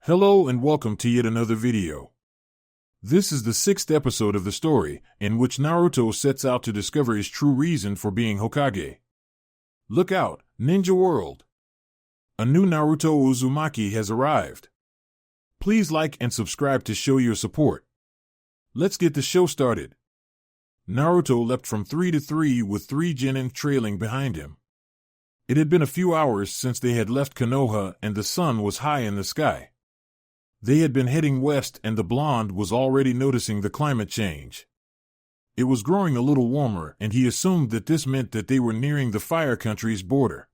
Hello and welcome to yet another video. This is the 6th episode of the story, in which Naruto sets out to discover his true reason for being Hokage. Look out, Ninja World! A new Naruto Uzumaki has arrived. Please like and subscribe to show your support. Let's get the show started. Naruto leapt from 3 to 3 with 3 genin trailing behind him. It had been a few hours since they had left Konoha and the sun was high in the sky. They had been heading west and the blonde was already noticing the climate change. It was growing a little warmer and he assumed that this meant that they were nearing the Fire Country's border.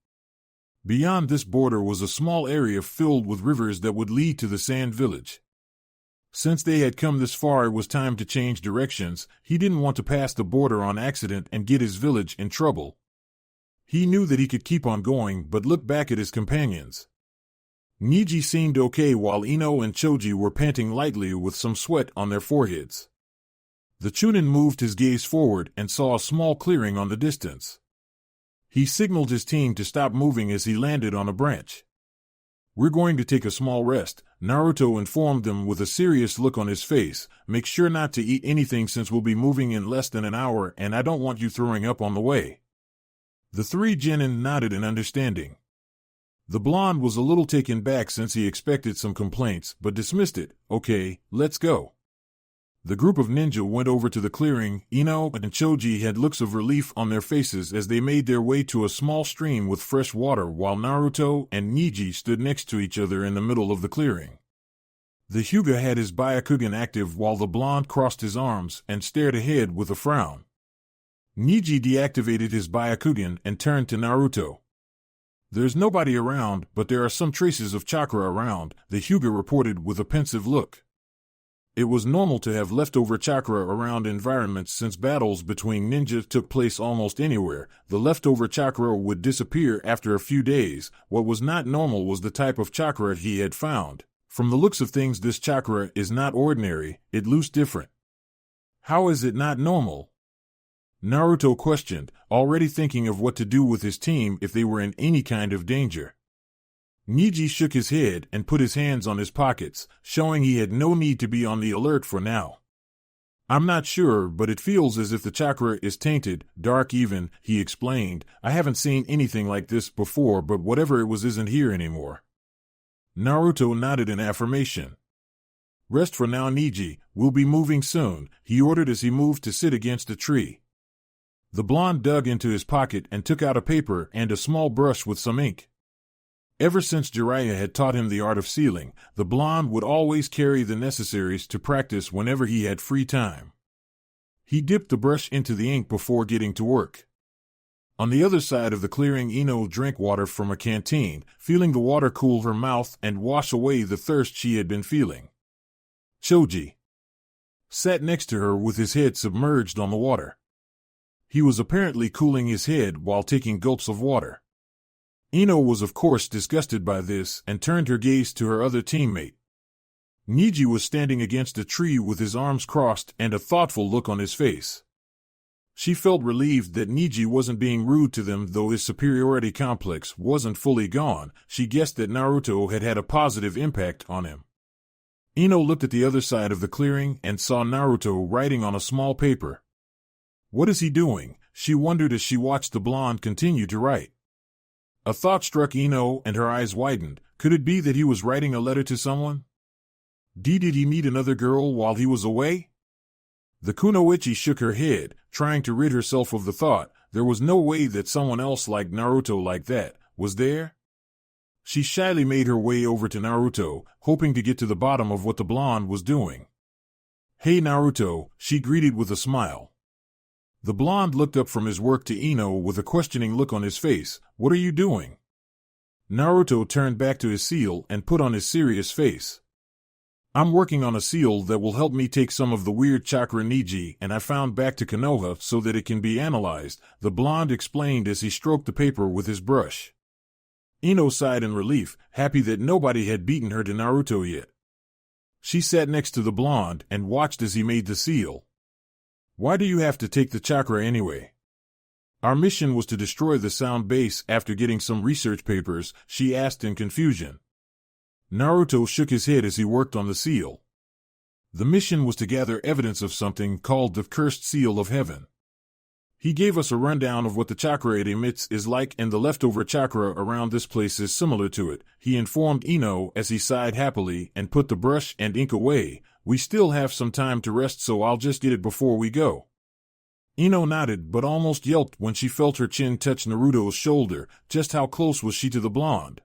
Beyond this border was a small area filled with rivers that would lead to the Sand Village. Since they had come this far, it was time to change directions. He didn't want to pass the border on accident and get his village in trouble. He knew that he could keep on going, but looked back at his companions. Niji seemed okay while Ino and Choji were panting lightly with some sweat on their foreheads. The Chunin moved his gaze forward and saw a small clearing on the distance. He signaled his team to stop moving as he landed on a branch. "We're going to take a small rest," Naruto informed them with a serious look on his face. "Make sure not to eat anything since we'll be moving in less than an hour and I don't want you throwing up on the way." The 3 genin nodded in understanding. The blonde was a little taken back since he expected some complaints, but dismissed it. "Okay, let's go." The group of ninja went over to the clearing. Ino and Choji had looks of relief on their faces as they made their way to a small stream with fresh water while Naruto and Niji stood next to each other in the middle of the clearing. The Hyuga had his Byakugan active while the blonde crossed his arms and stared ahead with a frown. Niji deactivated his Byakugan and turned to Naruto. "There's nobody around, but there are some traces of chakra around," the Hyuga reported with a pensive look. It was normal to have leftover chakra around environments since battles between ninjas took place almost anywhere. The leftover chakra would disappear after a few days. What was not normal was the type of chakra he had found. From the looks of things, this chakra is not ordinary, it looks different. "How is it not normal?" Naruto questioned, already thinking of what to do with his team if they were in any kind of danger. Niji shook his head and put his hands on his pockets, showing he had no need to be on the alert for now. "I'm not sure, but it feels as if the chakra is tainted, dark even," he explained. "I haven't seen anything like this before, but whatever it was isn't here anymore." Naruto nodded in affirmation. "Rest for now, Niji, we'll be moving soon," he ordered as he moved to sit against a tree. The blonde dug into his pocket and took out a paper and a small brush with some ink. Ever since Jiraiya had taught him the art of sealing, the blonde would always carry the necessaries to practice whenever he had free time. He dipped the brush into the ink before getting to work. On the other side of the clearing, Ino drank water from a canteen, feeling the water cool her mouth and wash away the thirst she had been feeling. Choji sat next to her with his head submerged on the water. He was apparently cooling his head while taking gulps of water. Ino was of course disgusted by this and turned her gaze to her other teammate. Niji was standing against a tree with his arms crossed and a thoughtful look on his face. She felt relieved that Niji wasn't being rude to them, though his superiority complex wasn't fully gone. She guessed that Naruto had had a positive impact on him. Ino looked at the other side of the clearing and saw Naruto writing on a small paper. "What is he doing?" she wondered as she watched the blonde continue to write. A thought struck Ino and her eyes widened. Could it be that he was writing a letter to someone? Did he meet another girl while he was away? The kunoichi shook her head, trying to rid herself of the thought. There was no way that someone else liked Naruto like that, was there? She shyly made her way over to Naruto, hoping to get to the bottom of what the blonde was doing. "Hey Naruto," she greeted with a smile. The blonde looked up from his work to Ino with a questioning look on his face. "What are you doing?" Naruto turned back to his seal and put on his serious face. "I'm working on a seal that will help me take some of the weird chakra Niji and I found back to Konoha so that it can be analyzed," the blonde explained as he stroked the paper with his brush. Ino sighed in relief, happy that nobody had beaten her to Naruto yet. She sat next to the blonde and watched as he made the seal. "Why do you have to take the chakra anyway?" "Our mission was to destroy the sound base after getting some research papers," she asked in confusion. Naruto shook his head as he worked on the seal. The mission was to gather evidence of something called the Cursed Seal of Heaven. He gave us a rundown of what the chakra it emits is like, and the leftover chakra around this place is similar to it, he informed Ino as he sighed happily and put the brush and ink away. We still have some time to rest, so I'll just get it before we go. Ino nodded but almost yelped when she felt her chin touch Naruto's shoulder. Just how close was she to the blonde?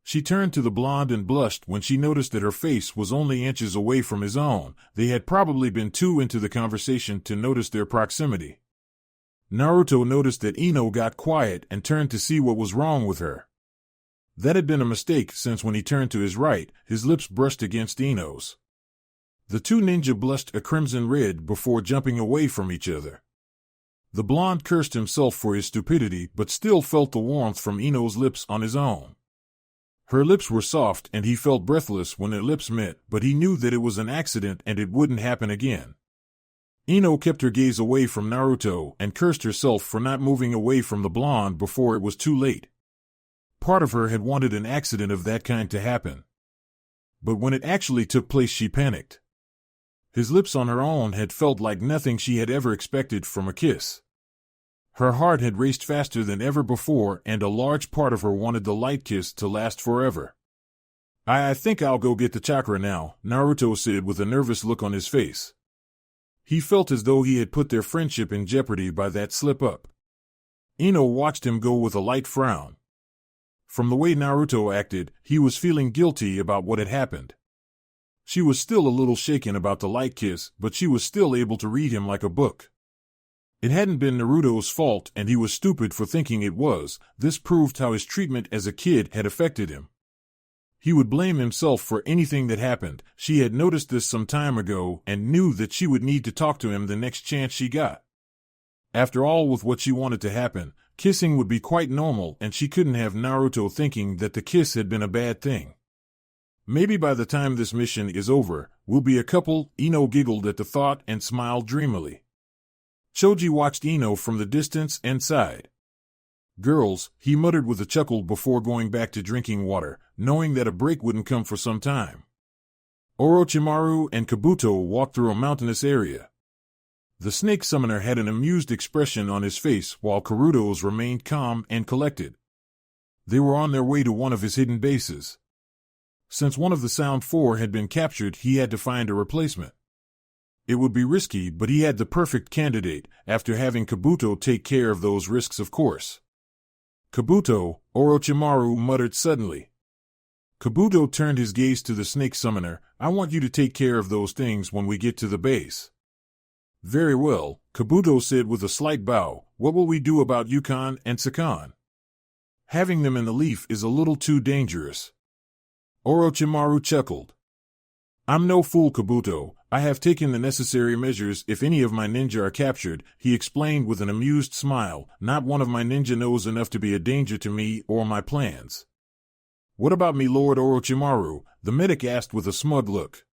She turned to the blonde and blushed when she noticed that her face was only inches away from his own. They had probably been too into the conversation to notice their proximity. Naruto noticed that Ino got quiet and turned to see what was wrong with her. That had been a mistake, since when he turned to his right, his lips brushed against Ino's. The two ninja blushed a crimson red before jumping away from each other. The blonde cursed himself for his stupidity but still felt the warmth from Ino's lips on his own. Her lips were soft and he felt breathless when their lips met, but he knew that it was an accident and it wouldn't happen again. Ino kept her gaze away from Naruto and cursed herself for not moving away from the blonde before it was too late. Part of her had wanted an accident of that kind to happen. But when it actually took place, she panicked. His lips on her own had felt like nothing she had ever expected from a kiss. Her heart had raced faster than ever before, and a large part of her wanted the light kiss to last forever. I think I'll go get the chakra now, Naruto said with a nervous look on his face. He felt as though he had put their friendship in jeopardy by that slip-up. Ino watched him go with a light frown. From the way Naruto acted, he was feeling guilty about what had happened. She was still a little shaken about the light kiss, but she was still able to read him like a book. It hadn't been Naruto's fault, and he was stupid for thinking it was. This proved how his treatment as a kid had affected him. He would blame himself for anything that happened. She had noticed this some time ago and knew that she would need to talk to him the next chance she got. After all, with what she wanted to happen, kissing would be quite normal, and she couldn't have Naruto thinking that the kiss had been a bad thing. Maybe by the time this mission is over, we'll be a couple. Ino giggled at the thought and smiled dreamily. Choji watched Ino from the distance and sighed. Girls, he muttered with a chuckle before going back to drinking water, knowing that a break wouldn't come for some time. Orochimaru and Kabuto walked through a mountainous area. The snake summoner had an amused expression on his face while Karuto's remained calm and collected. They were on their way to one of his hidden bases. Since one of the Sound Four had been captured, he had to find a replacement. It would be risky, but he had the perfect candidate, after having Kabuto take care of those risks, of course. Kabuto, Orochimaru muttered suddenly. Kabuto turned his gaze to the snake summoner. I want you to take care of those things when we get to the base. Very well, Kabuto said with a slight bow. What will we do about Yukon and Sakan? Having them in the leaf is a little too dangerous. Orochimaru chuckled. I'm no fool, Kabuto. I have taken the necessary measures if any of my ninja are captured, he explained with an amused smile. Not one of my ninja knows enough to be a danger to me or my plans. What about me, Lord Orochimaru? The medic asked with a smug look.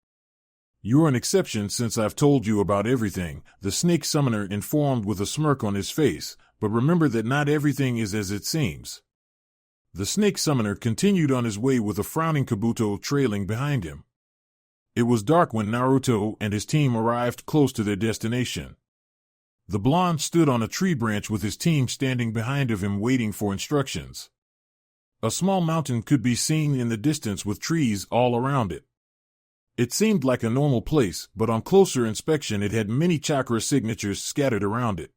You're an exception since I've told you about everything, the snake summoner informed with a smirk on his face, but remember that not everything is as it seems. The snake summoner continued on his way with a frowning Kabuto trailing behind him. It was dark when Naruto and his team arrived close to their destination. The blonde stood on a tree branch with his team standing behind of him waiting for instructions. A small mountain could be seen in the distance with trees all around it. It seemed like a normal place, but on closer inspection it had many chakra signatures scattered around it.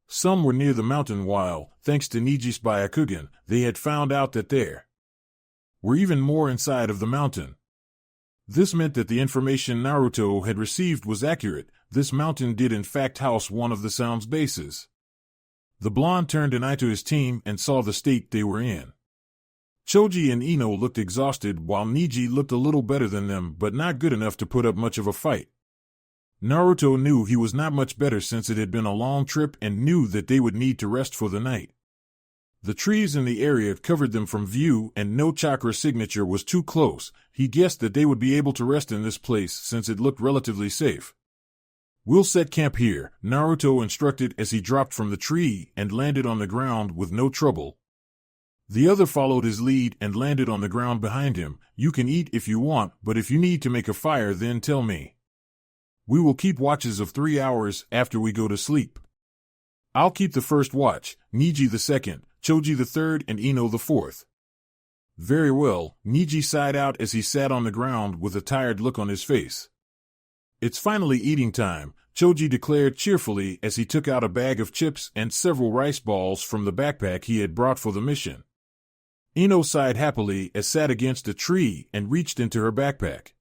Some were near the mountain while, thanks to Niji's Byakugan, they had found out that there were even more inside of the mountain. This meant that the information Naruto had received was accurate. This mountain did in fact house one of the Sound's bases. The blonde turned an eye to his team and saw the state they were in. Choji and Ino looked exhausted while Niji looked a little better than them but not good enough to put up much of a fight. Naruto knew he was not much better since it had been a long trip and knew that they would need to rest for the night. The trees in the area covered them from view and no chakra signature was too close. He guessed that they would be able to rest in this place since it looked relatively safe. We'll set camp here, Naruto instructed as he dropped from the tree and landed on the ground with no trouble. The other followed his lead and landed on the ground behind him. You can eat if you want, but if you need to make a fire, then tell me. We will keep watches of 3 hours after we go to sleep. I'll keep the first watch, Niji the second, Choji the third, and Ino the fourth. Very well, Niji sighed out as he sat on the ground with a tired look on his face. It's finally eating time, Choji declared cheerfully as he took out a bag of chips and several rice balls from the backpack he had brought for the mission. Ino sighed happily as sat against a tree and reached into her backpack.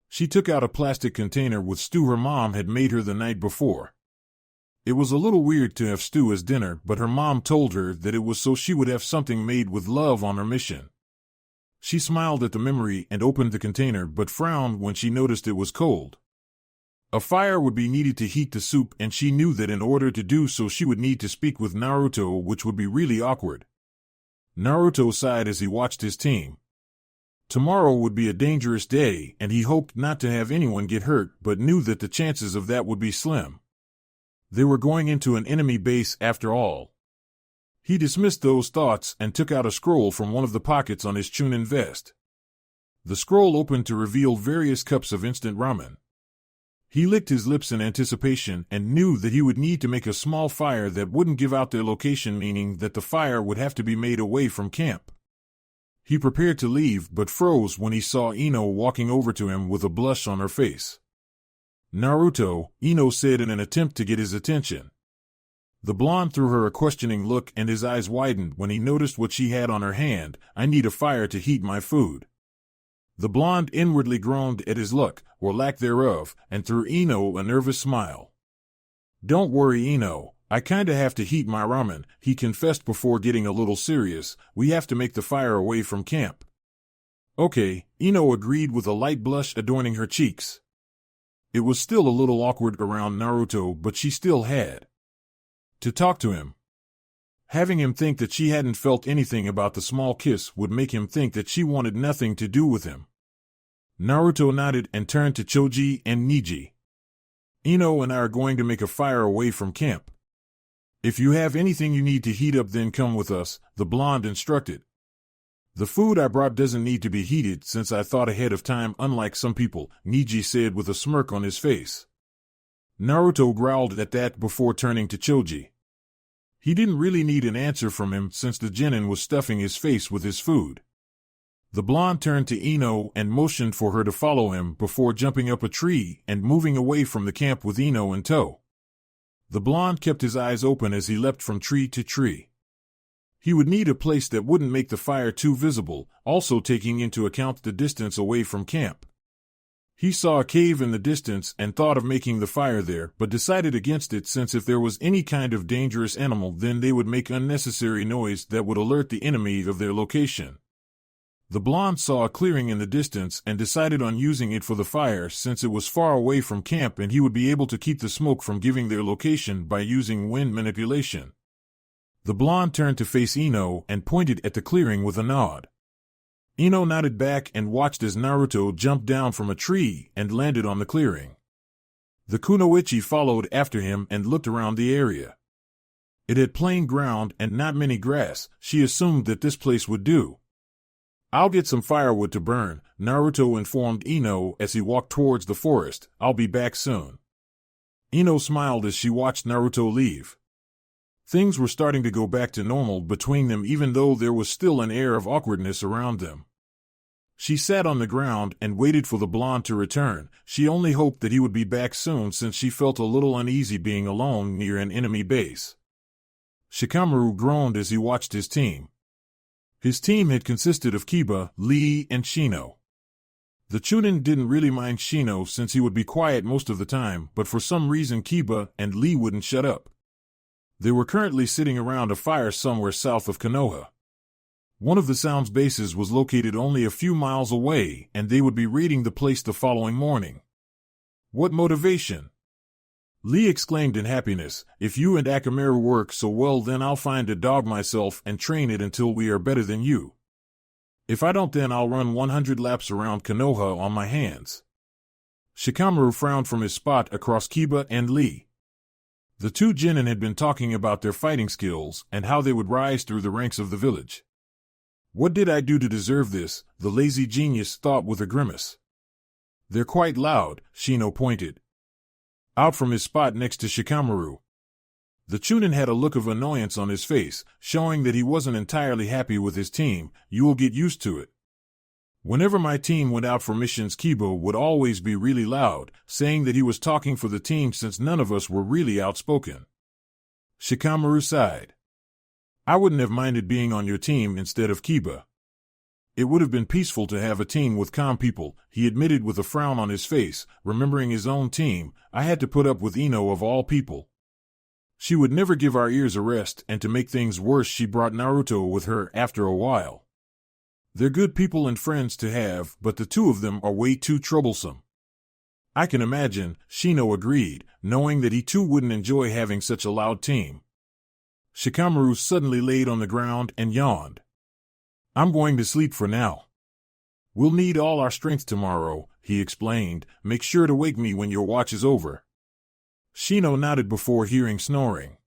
She took out a plastic container with stew her mom had made her the night before. It was a little weird to have stew as dinner, but her mom told her that it was so she would have something made with love on her mission. She smiled at the memory and opened the container but frowned when she noticed it was cold. A fire would be needed to heat the soup, and she knew that in order to do so she would need to speak with Naruto, which would be really awkward. Naruto sighed as he watched his team. Tomorrow would be a dangerous day, and he hoped not to have anyone get hurt, but knew that the chances of that would be slim. They were going into an enemy base after all. He dismissed those thoughts and took out a scroll from one of the pockets on his Chunin vest. The scroll opened to reveal various cups of instant ramen. He licked his lips in anticipation and knew that he would need to make a small fire that wouldn't give out their location, meaning that the fire would have to be made away from camp. He prepared to leave but froze when he saw Ino walking over to him with a blush on her face. Naruto, Ino said in an attempt to get his attention. The blonde threw her a questioning look and his eyes widened when he noticed what she had on her hand. I need a fire to heat my food. The blonde inwardly groaned at his luck, or lack thereof, and threw Ino a nervous smile. Don't worry, Ino, I kinda have to heat my ramen, he confessed before getting a little serious. We have to make the fire away from camp. Okay, Ino agreed with a light blush adorning her cheeks. It was still a little awkward around Naruto, but she still had to talk to him. Having him think that she hadn't felt anything about the small kiss would make him think that she wanted nothing to do with him. Naruto nodded and turned to Choji and Niji. Ino and I are going to make a fire away from camp. If you have anything you need to heat up, then come with us, the blonde instructed. The food I brought doesn't need to be heated since I thought ahead of time, unlike some people, Niji said with a smirk on his face. Naruto growled at that before turning to Choji. He didn't really need an answer from him since the genin was stuffing his face with his food. The blonde turned to Ino and motioned for her to follow him before jumping up a tree and moving away from the camp with Ino in tow. The blonde kept his eyes open as he leapt from tree to tree. He would need a place that wouldn't make the fire too visible, also taking into account the distance away from camp. He saw a cave in the distance and thought of making the fire there, but decided against it since if there was any kind of dangerous animal, then they would make unnecessary noise that would alert the enemy of their location. The blonde saw a clearing in the distance and decided on using it for the fire since it was far away from camp and he would be able to keep the smoke from giving their location by using wind manipulation. The blonde turned to face Ino and pointed at the clearing with a nod. Ino nodded back and watched as Naruto jumped down from a tree and landed on the clearing. The kunoichi followed after him and looked around the area. It had plain ground and not many grass. She assumed that this place would do. I'll get some firewood to burn, Naruto informed Ino as he walked towards the forest. I'll be back soon. Ino smiled as she watched Naruto leave. Things were starting to go back to normal between them, even though there was still an air of awkwardness around them. She sat on the ground and waited for the blonde to return. She only hoped that he would be back soon since she felt a little uneasy being alone near an enemy base. Shikamaru groaned as he watched his team. His team had consisted of Kiba, Lee, and Shino. The Chunin didn't really mind Shino since he would be quiet most of the time, but for some reason Kiba and Lee wouldn't shut up. They were currently sitting around a fire somewhere south of Konoha. One of the Sound's bases was located only a few miles away, and they would be raiding the place the following morning. What motivation! Lee exclaimed in happiness, if you and Akamaru work so well, then I'll find a dog myself and train it until we are better than you. If I don't, then I'll run 100 laps around Konoha on my hands. Shikamaru frowned from his spot across Kiba and Lee. The two genin had been talking about their fighting skills and how they would rise through the ranks of the village. What did I do to deserve this? The lazy genius thought with a grimace. They're quite loud, Shino pointed out from his spot next to Shikamaru. The Chunin had a look of annoyance on his face, showing that he wasn't entirely happy with his team. You will get used to it. Whenever my team went out for missions, Kiba would always be really loud, saying that he was talking for the team since none of us were really outspoken. Shikamaru sighed. I wouldn't have minded being on your team instead of Kiba. It would have been peaceful to have a team with calm people, he admitted with a frown on his face. Remembering his own team, I had to put up with Ino of all people. She would never give our ears a rest, and to make things worse she brought Naruto with her after a while. They're good people and friends to have, but the two of them are way too troublesome. I can imagine, Shino agreed, knowing that he too wouldn't enjoy having such a loud team. Shikamaru suddenly laid on the ground and yawned. I'm going to sleep for now. We'll need all our strength tomorrow, he explained. Make sure to wake me when your watch is over. Shino nodded before hearing snoring.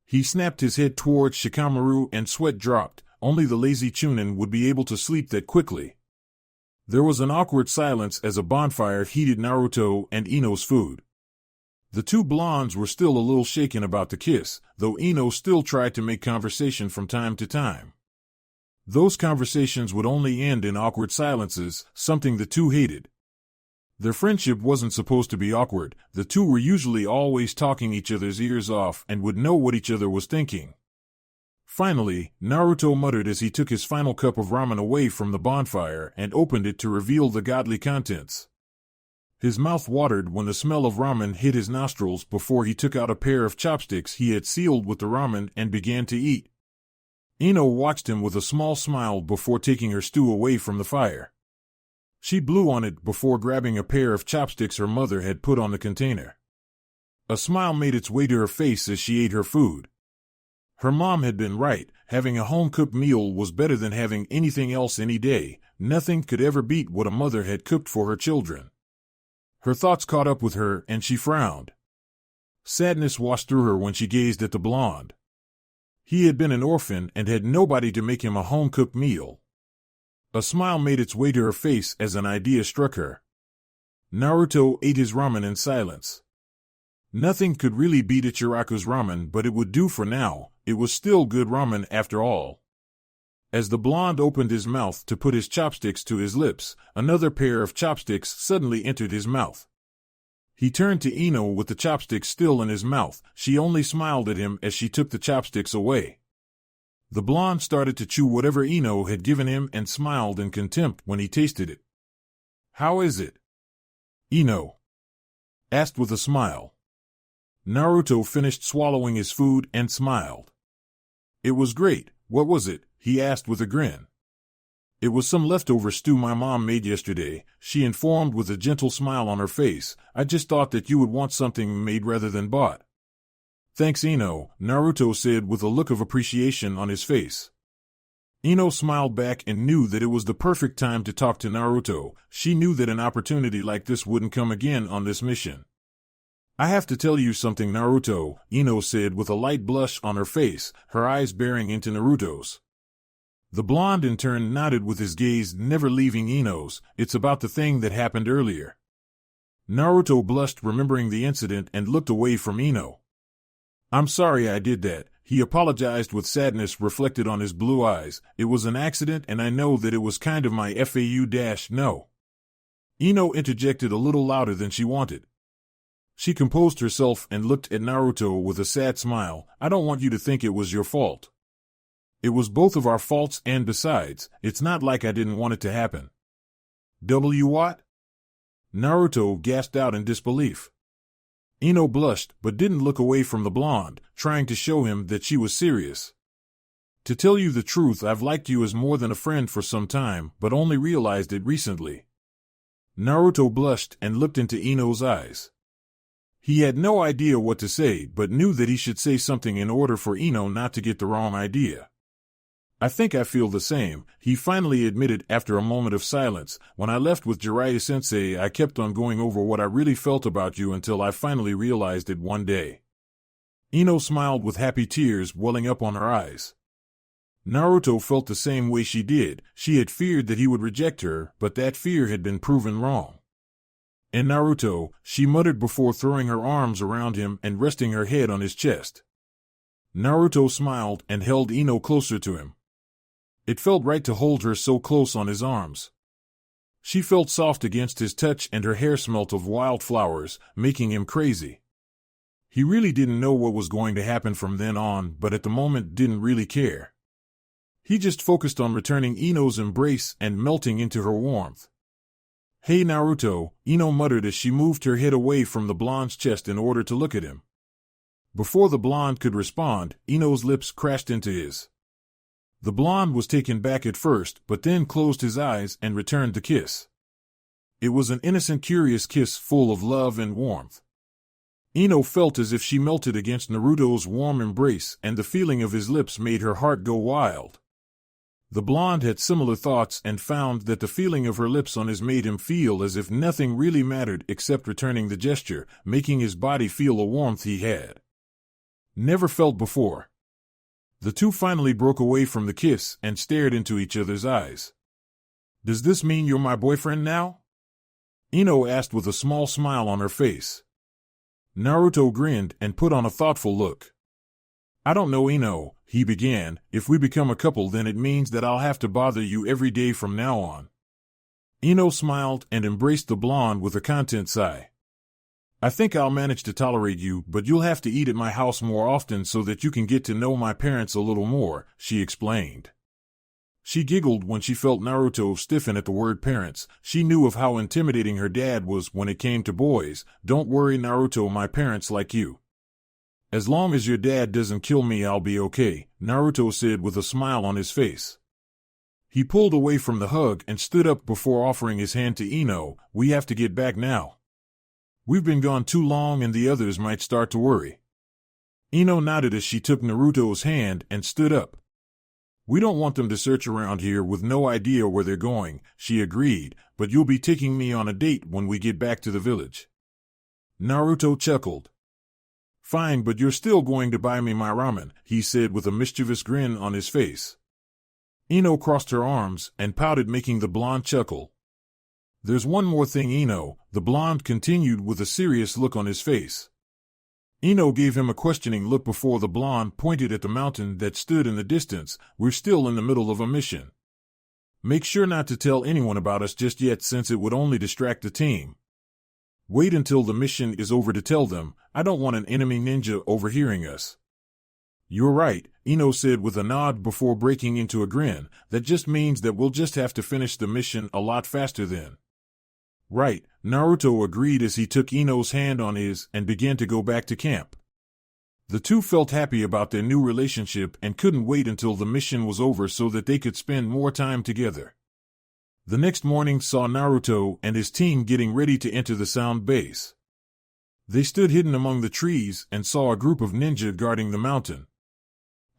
He snapped his head towards Shikamaru and sweat dropped. Only the lazy Chunin would be able to sleep that quickly. There was an awkward silence as a bonfire heated Naruto and Ino's food. The two blondes were still a little shaken about the kiss, though Ino still tried to make conversation from time to time. Those conversations would only end in awkward silences, something the two hated. Their friendship wasn't supposed to be awkward. The two were usually always talking each other's ears off and would know what each other was thinking. Finally, Naruto muttered as he took his final cup of ramen away from the bonfire and opened it to reveal the godly contents. His mouth watered when the smell of ramen hit his nostrils before he took out a pair of chopsticks he had sealed with the ramen and began to eat. Ino watched him with a small smile before taking her stew away from the fire. She blew on it before grabbing a pair of chopsticks her mother had put on the container. A smile made its way to her face as she ate her food. Her mom had been right. Having a home-cooked meal was better than having anything else any day. Nothing could ever beat what a mother had cooked for her children. Her thoughts caught up with her, and she frowned. Sadness washed through her when she gazed at the blonde. He had been an orphan and had nobody to make him a home-cooked meal. A smile made its way to her face as an idea struck her. Naruto ate his ramen in silence. Nothing could really beat Ichiraku's ramen, but it would do for now. It was still good ramen after all. As the blonde opened his mouth to put his chopsticks to his lips, another pair of chopsticks suddenly entered his mouth. He turned to Ino with the chopsticks still in his mouth. She only smiled at him as she took the chopsticks away. The blonde started to chew whatever Ino had given him and smiled in contempt when he tasted it. How is it? Ino asked with a smile. Naruto finished swallowing his food and smiled. It was great. What was it? He asked with a grin. It was some leftover stew my mom made yesterday, she informed with a gentle smile on her face. I just thought that you would want something made rather than bought. Thanks, Ino, Naruto said with a look of appreciation on his face. Ino smiled back and knew that it was the perfect time to talk to Naruto. She knew that an opportunity like this wouldn't come again on this mission. I have to tell you something, Naruto, Ino said with a light blush on her face, her eyes bearing into Naruto's. The blonde in turn nodded with his gaze never leaving Ino's. It's about the thing that happened earlier. Naruto blushed remembering the incident and looked away from Ino. I'm sorry I did that, he apologized with sadness reflected on his blue eyes. It was an accident and I know that it was kind of my FAU-no. Ino interjected a little louder than she wanted. She composed herself and looked at Naruto with a sad smile. I don't want you to think it was your fault. It was both of our faults and besides, it's not like I didn't want it to happen. What? Naruto gasped out in disbelief. Ino blushed but didn't look away from the blonde, trying to show him that she was serious. To tell you the truth, I've liked you as more than a friend for some time, but only realized it recently. Naruto blushed and looked into Ino's eyes. He had no idea what to say but knew that he should say something in order for Ino not to get the wrong idea. I think I feel the same, he finally admitted after a moment of silence. When I left with Jiraiya-sensei, I kept on going over what I really felt about you until I finally realized it one day. Ino smiled with happy tears welling up on her eyes. Naruto felt the same way she did. She had feared that he would reject her, but that fear had been proven wrong. "And Naruto," she muttered before throwing her arms around him and resting her head on his chest. Naruto smiled and held Ino closer to him. It felt right to hold her so close on his arms. She felt soft against his touch and her hair smelt of wildflowers, making him crazy. He really didn't know what was going to happen from then on, but at the moment didn't really care. He just focused on returning Ino's embrace and melting into her warmth. "Hey Naruto," Ino muttered as she moved her head away from the blonde's chest in order to look at him. Before the blonde could respond, Ino's lips crashed into his. The blonde was taken back at first, but then closed his eyes and returned the kiss. It was an innocent, curious kiss full of love and warmth. Ino felt as if she melted against Naruto's warm embrace, and the feeling of his lips made her heart go wild. The blonde had similar thoughts and found that the feeling of her lips on his made him feel as if nothing really mattered except returning the gesture, making his body feel a warmth he had never felt before. The two finally broke away from the kiss and stared into each other's eyes. "Does this mean you're my boyfriend now?" Ino asked with a small smile on her face. Naruto grinned and put on a thoughtful look. "I don't know, Ino," he began. "If we become a couple, then it means that I'll have to bother you every day from now on." Ino smiled and embraced the blonde with a content sigh. "I think I'll manage to tolerate you, but you'll have to eat at my house more often so that you can get to know my parents a little more," she explained. She giggled when she felt Naruto stiffen at the word parents. She knew of how intimidating her dad was when it came to boys. "Don't worry, Naruto, my parents like you. As long as your dad doesn't kill me, I'll be okay," Naruto said with a smile on his face. He pulled away from the hug and stood up before offering his hand to Ino. "We have to get back now. We've been gone too long and the others might start to worry." Ino nodded as she took Naruto's hand and stood up. "We don't want them to search around here with no idea where they're going," she agreed, "but you'll be taking me on a date when we get back to the village." Naruto chuckled. "Fine, but you're still going to buy me my ramen," he said with a mischievous grin on his face. Ino crossed her arms and pouted, making the blonde chuckle. "There's one more thing, Ino," the blonde continued with a serious look on his face. Ino gave him a questioning look before the blonde pointed at the mountain that stood in the distance. "We're still in the middle of a mission. Make sure not to tell anyone about us just yet, since it would only distract the team. Wait until the mission is over to tell them. I don't want an enemy ninja overhearing us." "You're right," Ino said with a nod before breaking into a grin. "That just means that we'll just have to finish the mission a lot faster then." "Right," Naruto agreed as he took Ino's hand on his and began to go back to camp. The two felt happy about their new relationship and couldn't wait until the mission was over so that they could spend more time together. The next morning saw Naruto and his team getting ready to enter the sound base. They stood hidden among the trees and saw a group of ninja guarding the mountain.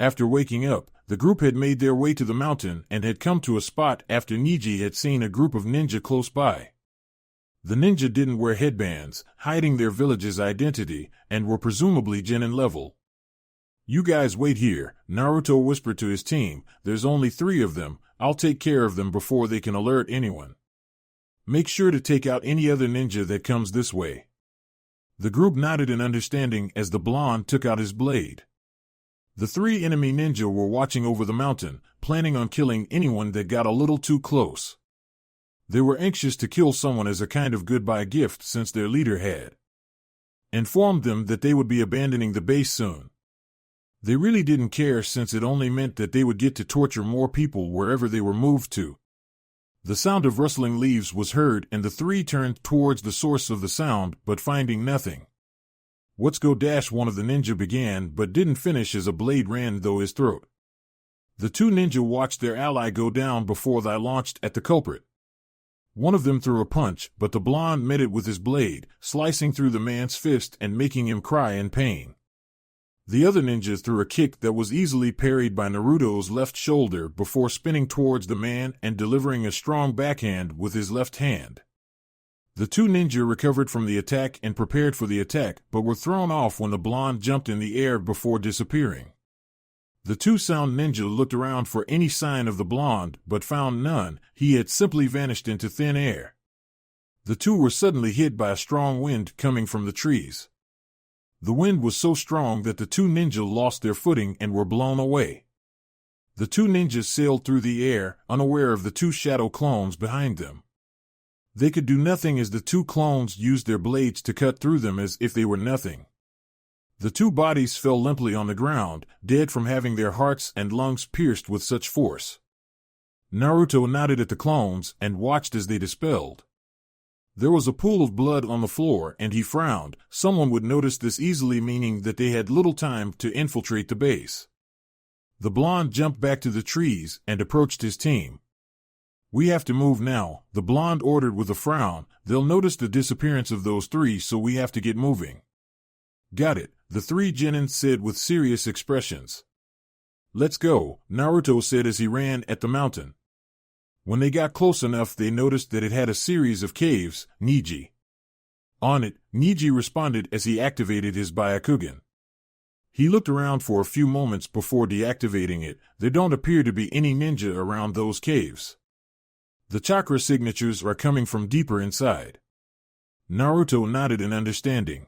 After waking up, the group had made their way to the mountain and had come to a spot after Niji had seen a group of ninja close by. The ninja didn't wear headbands, hiding their village's identity, and were presumably genin level. "You guys wait here," Naruto whispered to his team. "There's only 3 of them. I'll take care of them before they can alert anyone. Make sure to take out any other ninja that comes this way." The group nodded in understanding as the blonde took out his blade. The 3 enemy ninja were watching over the mountain, planning on killing anyone that got a little too close. They were anxious to kill someone as a kind of goodbye gift, since their leader had informed them that they would be abandoning the base soon. They really didn't care, since it only meant that they would get to torture more people wherever they were moved to. The sound of rustling leaves was heard and the 3 turned towards the source of the sound, but finding nothing. "Let's go!" one of the ninja began, but didn't finish as a blade ran through his throat. The 2 ninja watched their ally go down before they launched at the culprit. One of them threw a punch, but the blonde met it with his blade, slicing through the man's fist and making him cry in pain. The other ninja threw a kick that was easily parried by Naruto's left shoulder before spinning towards the man and delivering a strong backhand with his left hand. The 2 ninja recovered from the attack and prepared for the attack, but were thrown off when the blonde jumped in the air before disappearing. The two sound ninja looked around for any sign of the blonde, but found none. He had simply vanished into thin air. The two were suddenly hit by a strong wind coming from the trees. The wind was so strong that the two ninja lost their footing and were blown away. The two ninjas sailed through the air, unaware of the two shadow clones behind them. They could do nothing as the two clones used their blades to cut through them as if they were nothing. The two bodies fell limply on the ground, dead from having their hearts and lungs pierced with such force. Naruto nodded at the clones and watched as they dispelled. There was a pool of blood on the floor and he frowned. Someone would notice this easily, meaning that they had little time to infiltrate the base. The blonde jumped back to the trees and approached his team. "We have to move now," the blonde ordered with a frown. "They'll notice the disappearance of those three, so we have to get moving." "Got it," the three genins said with serious expressions. "Let's go," Naruto said as he ran at the mountain. When they got close enough, they noticed that it had a series of caves, Niji. On it, Niji responded as he activated his Byakugan. He looked around for a few moments before deactivating it. There don't appear to be any ninja around those caves. The chakra signatures are coming from deeper inside. Naruto nodded in understanding.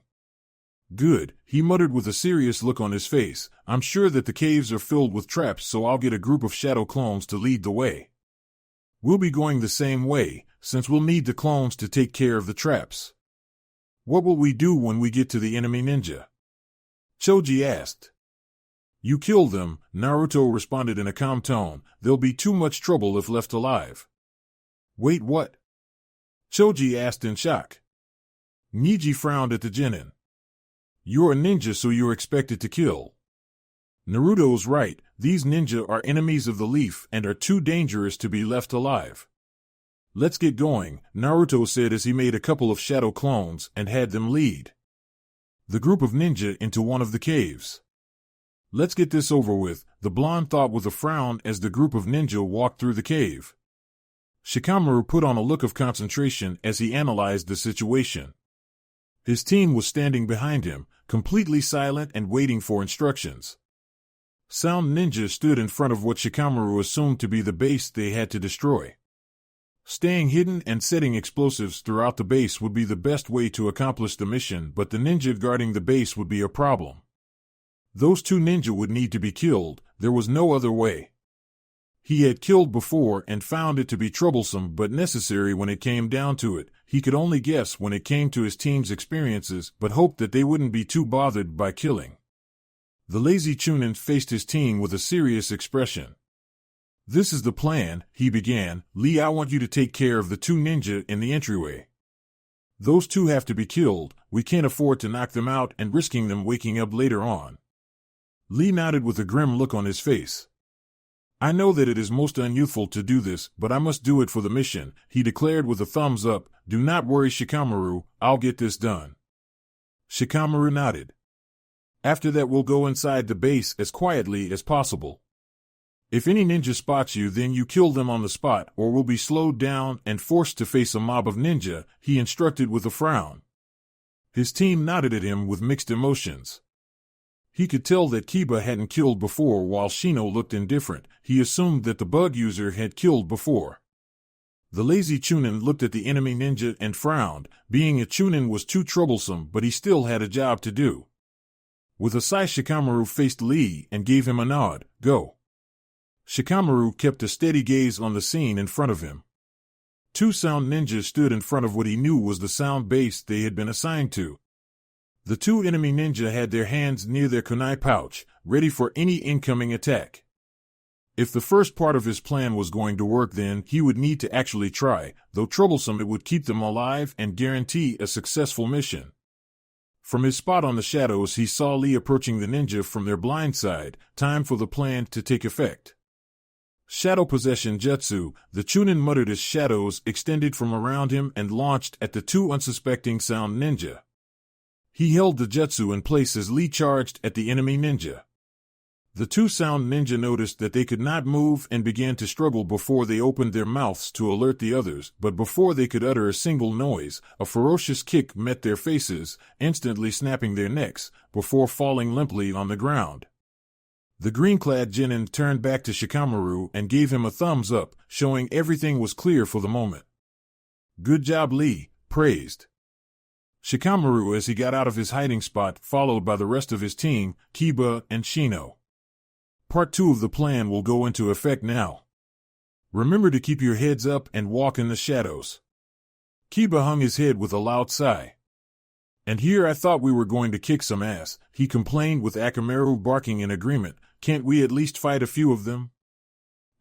"Good," he muttered with a serious look on his face. "I'm sure that the caves are filled with traps, so I'll get a group of shadow clones to lead the way. We'll be going the same way, since we'll need the clones to take care of the traps." "What will we do when we get to the enemy ninja?" Choji asked. "You kill them," Naruto responded in a calm tone. "There'll be too much trouble if left alive." "Wait, what?" Choji asked in shock. Niji frowned at the genin. "You're a ninja, so you're expected to kill." Naruto's right, these ninja are enemies of the leaf and are too dangerous to be left alive. "Let's get going," Naruto said as he made a couple of shadow clones and had them lead the group of ninja into one of the caves. "Let's get this over with," the blonde thought with a frown as the group of ninja walked through the cave. Shikamaru put on a look of concentration as he analyzed the situation. His team was standing behind him, completely silent and waiting for instructions. Sound ninja stood in front of what Shikamaru assumed to be the base they had to destroy. Staying hidden and setting explosives throughout the base would be the best way to accomplish the mission, but the ninja guarding the base would be a problem. Those two ninja would need to be killed. There was no other way. He had killed before and found it to be troublesome but necessary when it came down to it. He could only guess when it came to his team's experiences, but hoped that they wouldn't be too bothered by killing. The lazy Chunin faced his team with a serious expression. "This is the plan," he began. "Lee, I want you to take care of the two ninja in the entryway. Those two have to be killed. We can't afford to knock them out and risking them waking up later on." Lee nodded with a grim look on his face. "I know that it is most unyouthful to do this, but I must do it for the mission," he declared with a thumbs up. "Do not worry, Shikamaru, I'll get this done." Shikamaru nodded. "After that we'll go inside the base as quietly as possible. If any ninja spots you, then you kill them on the spot, or we'll be slowed down and forced to face a mob of ninja," he instructed with a frown. His team nodded at him with mixed emotions. He could tell that Kiba hadn't killed before while Shino looked indifferent. He assumed that the bug user had killed before. The lazy Chunin looked at the enemy ninja and frowned. Being a Chunin was too troublesome, but he still had a job to do. With a sigh, Shikamaru faced Lee and gave him a nod. "Go." Shikamaru kept a steady gaze on the scene in front of him. Two sound ninjas stood in front of what he knew was the sound base they had been assigned to. The two enemy ninja had their hands near their kunai pouch, ready for any incoming attack. If the first part of his plan was going to work, then he would need to actually try. Though troublesome, it would keep them alive and guarantee a successful mission. From his spot on the shadows, he saw Lee approaching the ninja from their blind side. Time for the plan to take effect. Shadow Possession Jutsu, the Chunin muttered as shadows extended from around him and launched at the two unsuspecting sound ninja. He held the jutsu in place as Lee charged at the enemy ninja. The two sound ninja noticed that they could not move and began to struggle before they opened their mouths to alert the others, but before they could utter a single noise, a ferocious kick met their faces, instantly snapping their necks, before falling limply on the ground. The green-clad genin turned back to Shikamaru and gave him a thumbs up, showing everything was clear for the moment. Good job, Lee, praised Shikamaru as he got out of his hiding spot, followed by the rest of his team, Kiba and Shino. Part 2 of the plan will go into effect now. Remember to keep your heads up and walk in the shadows. Kiba hung his head with a loud sigh. And here I thought we were going to kick some ass, he complained with Akamaru barking in agreement. Can't we at least fight a few of them?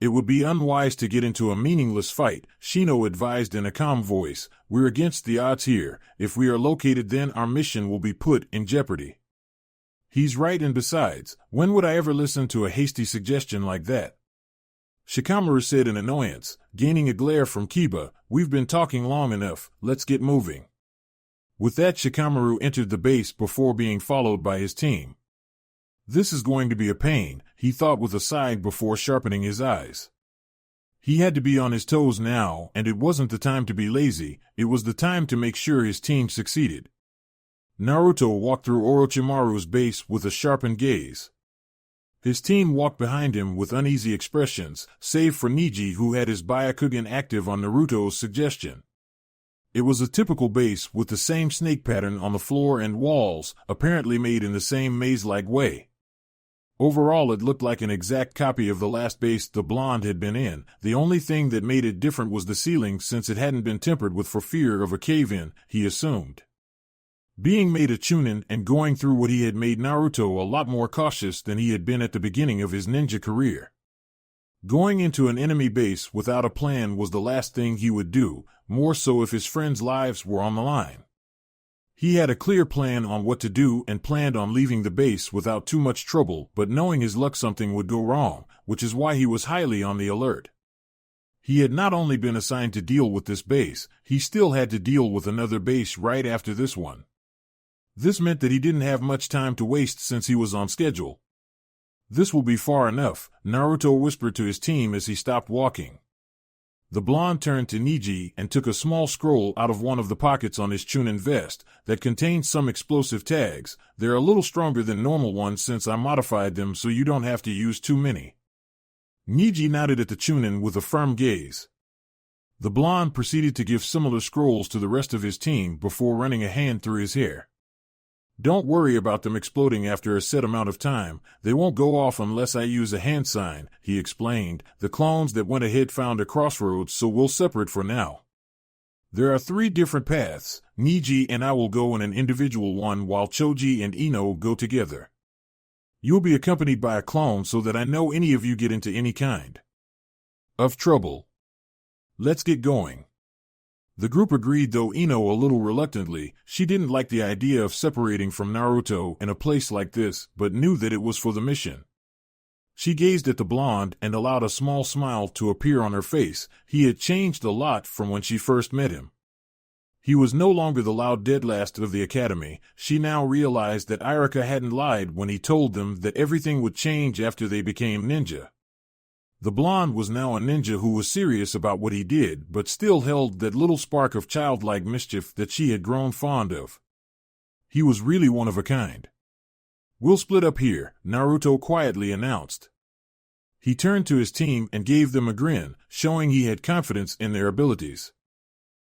It would be unwise to get into a meaningless fight, Shino advised in a calm voice. We're against the odds here. If we are located, then our mission will be put in jeopardy. He's right, and besides, when would I ever listen to a hasty suggestion like that? Shikamaru said in annoyance, gaining a glare from Kiba. We've been talking long enough, let's get moving. With that, Shikamaru entered the base before being followed by his team. This is going to be a pain, he thought with a sigh before sharpening his eyes. He had to be on his toes now, and it wasn't the time to be lazy, it was the time to make sure his team succeeded. Naruto walked through Orochimaru's base with a sharpened gaze. His team walked behind him with uneasy expressions, save for Neji, who had his Byakugan active on Naruto's suggestion. It was a typical base with the same snake pattern on the floor and walls, apparently made in the same maze-like way. Overall, it looked like an exact copy of the last base the blonde had been in. The only thing that made it different was the ceiling, since it hadn't been tempered with for fear of a cave-in, he assumed. Being made a chunin and going through what he had made Naruto a lot more cautious than he had been at the beginning of his ninja career. Going into an enemy base without a plan was the last thing he would do, more so if his friends' lives were on the line. He had a clear plan on what to do and planned on leaving the base without too much trouble, but knowing his luck something would go wrong, which is why he was highly on the alert. He had not only been assigned to deal with this base, he still had to deal with another base right after this one. This meant that he didn't have much time to waste since he was on schedule. This will be far enough, Naruto whispered to his team as he stopped walking. The blonde turned to Neji and took a small scroll out of one of the pockets on his chunin vest that contained some explosive tags. They're a little stronger than normal ones since I modified them, so you don't have to use too many. Neji nodded at the chunin with a firm gaze. The blonde proceeded to give similar scrolls to the rest of his team before running a hand through his hair. Don't worry about them exploding after a set amount of time. They won't go off unless I use a hand sign, he explained. The clones that went ahead found a crossroads, so we'll separate for now. There are 3 different paths. Neji and I will go in an individual one while Choji and Ino go together. You'll be accompanied by a clone so that I know any of you get into any kind of trouble. Let's get going. The group agreed, though Ino a little reluctantly. She didn't like the idea of separating from Naruto in a place like this, but knew that it was for the mission. She gazed at the blonde and allowed a small smile to appear on her face. He had changed a lot from when she first met him. He was no longer the loud deadlast of the academy. She now realized that Irika hadn't lied when he told them that everything would change after they became ninja. The blonde was now a ninja who was serious about what he did, but still held that little spark of childlike mischief that she had grown fond of. He was really one of a kind. We'll split up here, Naruto quietly announced. He turned to his team and gave them a grin, showing he had confidence in their abilities.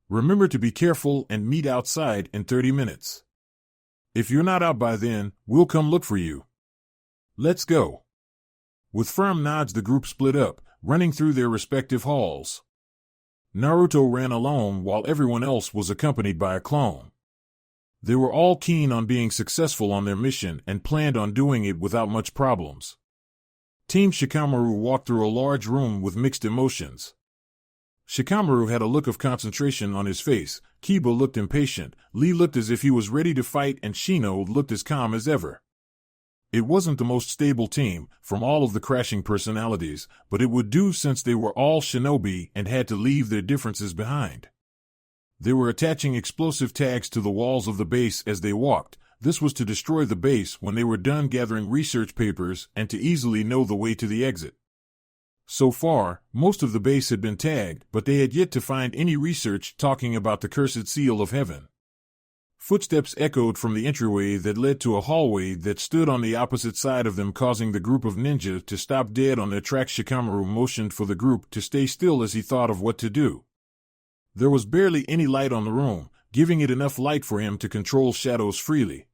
Remember to be careful and meet outside in 30 minutes. If you're not out by then, we'll come look for you. Let's go. With firm nods, the group split up, running through their respective halls. Naruto ran alone while everyone else was accompanied by a clone. They were all keen on being successful on their mission and planned on doing it without much problems. Team Shikamaru walked through a large room with mixed emotions. Shikamaru had a look of concentration on his face, Kiba looked impatient, Lee looked as if he was ready to fight, and Shino looked as calm as ever. It wasn't the most stable team, from all of the crashing personalities, but it would do since they were all shinobi and had to leave their differences behind. They were attaching explosive tags to the walls of the base as they walked. This was to destroy the base when they were done gathering research papers and to easily know the way to the exit. So far, most of the base had been tagged, but they had yet to find any research talking about the cursed seal of heaven. Footsteps echoed from the entryway that led to a hallway that stood on the opposite side of them, causing the group of ninja to stop dead on their tracks. Shikamaru motioned for the group to stay still as he thought of what to do. There was barely any light on the room, giving it enough light for him to control shadows freely.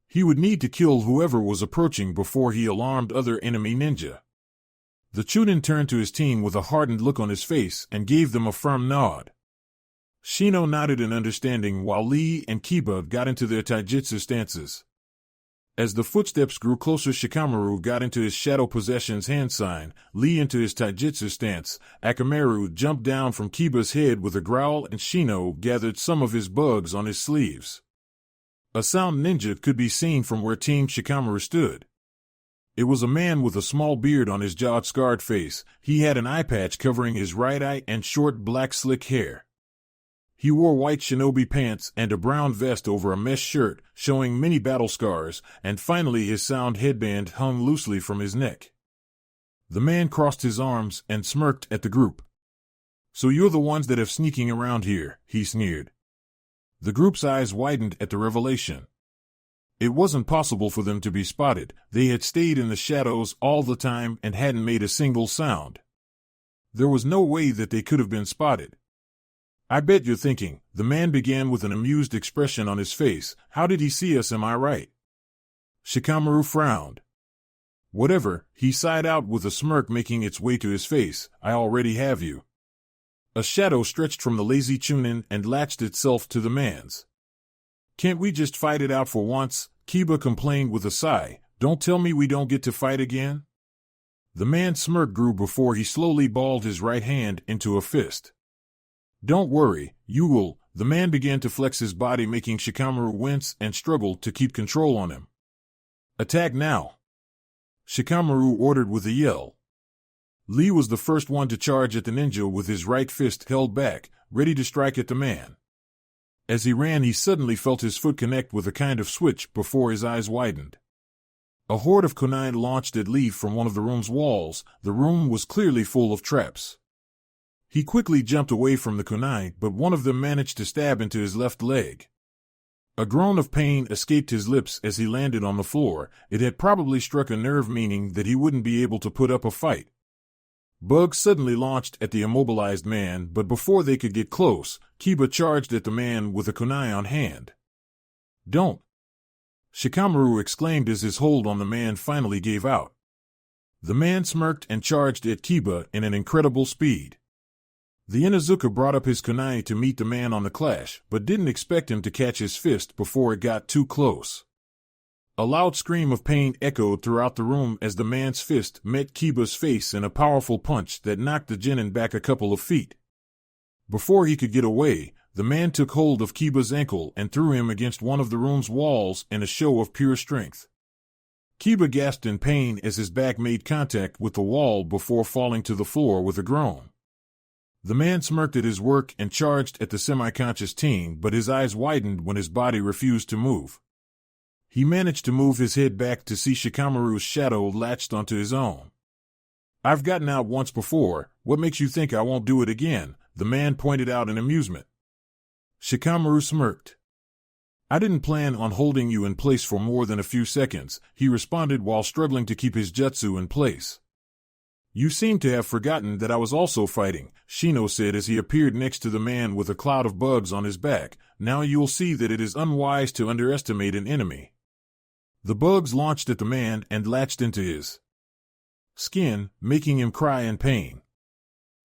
He would need to kill whoever was approaching before he alarmed other enemy ninja. The Chunin turned to his team with a hardened look on his face and gave them a firm nod. Shino nodded in understanding while Lee and Kiba got into their taijutsu stances. As the footsteps grew closer, Shikamaru got into his Shadow Possessions hand sign, Lee into his taijutsu stance, Akamaru jumped down from Kiba's head with a growl, and Shino gathered some of his bugs on his sleeves. A sound ninja could be seen from where Team Shikamaru stood. It was a man with a small beard on his jawed scarred face. He had an eye patch covering his right eye and short black slick hair. He wore white shinobi pants and a brown vest over a mesh shirt, showing many battle scars, and finally his sound headband hung loosely from his neck. The man crossed his arms and smirked at the group. "So you're the ones that have sneaking around here," he sneered. The group's eyes widened at the revelation. It wasn't possible for them to be spotted. They had stayed in the shadows all the time and hadn't made a single sound. There was no way that they could have been spotted. "I bet you're thinking," the man began with an amused expression on his face, "how did he see us, am I right?" Shikamaru frowned. "Whatever," he sighed out with a smirk making its way to his face, "I already have you." A shadow stretched from the lazy Chunin and latched itself to the man's. "Can't we just fight it out for once?" Kiba complained with a sigh. "Don't tell me we don't get to fight again?" The man's smirk grew before he slowly balled his right hand into a fist. "Don't worry, you will." The man began to flex his body, making Shikamaru wince and struggle to keep control on him. "Attack now!" Shikamaru ordered with a yell. Lee was the first one to charge at the ninja with his right fist held back, ready to strike at the man. As he ran, he suddenly felt his foot connect with a kind of switch before his eyes widened. A horde of kunai launched at Lee from one of the room's walls. The room was clearly full of traps. He quickly jumped away from the kunai, but one of them managed to stab into his left leg. A groan of pain escaped his lips as he landed on the floor. It had probably struck a nerve, meaning that he wouldn't be able to put up a fight. Bugs suddenly launched at the immobilized man, but before they could get close, Kiba charged at the man with a kunai on hand. "Don't!" Shikamaru exclaimed as his hold on the man finally gave out. The man smirked and charged at Kiba in an incredible speed. The Inuzuka brought up his kunai to meet the man on the clash, but didn't expect him to catch his fist before it got too close. A loud scream of pain echoed throughout the room as the man's fist met Kiba's face in a powerful punch that knocked the genin back a couple of feet. Before he could get away, the man took hold of Kiba's ankle and threw him against one of the room's walls in a show of pure strength. Kiba gasped in pain as his back made contact with the wall before falling to the floor with a groan. The man smirked at his work and charged at the semi-conscious team, but his eyes widened when his body refused to move. He managed to move his head back to see Shikamaru's shadow latched onto his own. "I've gotten out once before, what makes you think I won't do it again?" the man pointed out in amusement. Shikamaru smirked. "I didn't plan on holding you in place for more than a few seconds," he responded while struggling to keep his jutsu in place. "You seem to have forgotten that I was also fighting," Shino said as he appeared next to the man with a cloud of bugs on his back. "Now you'll see that it is unwise to underestimate an enemy." The bugs launched at the man and latched into his skin, making him cry in pain.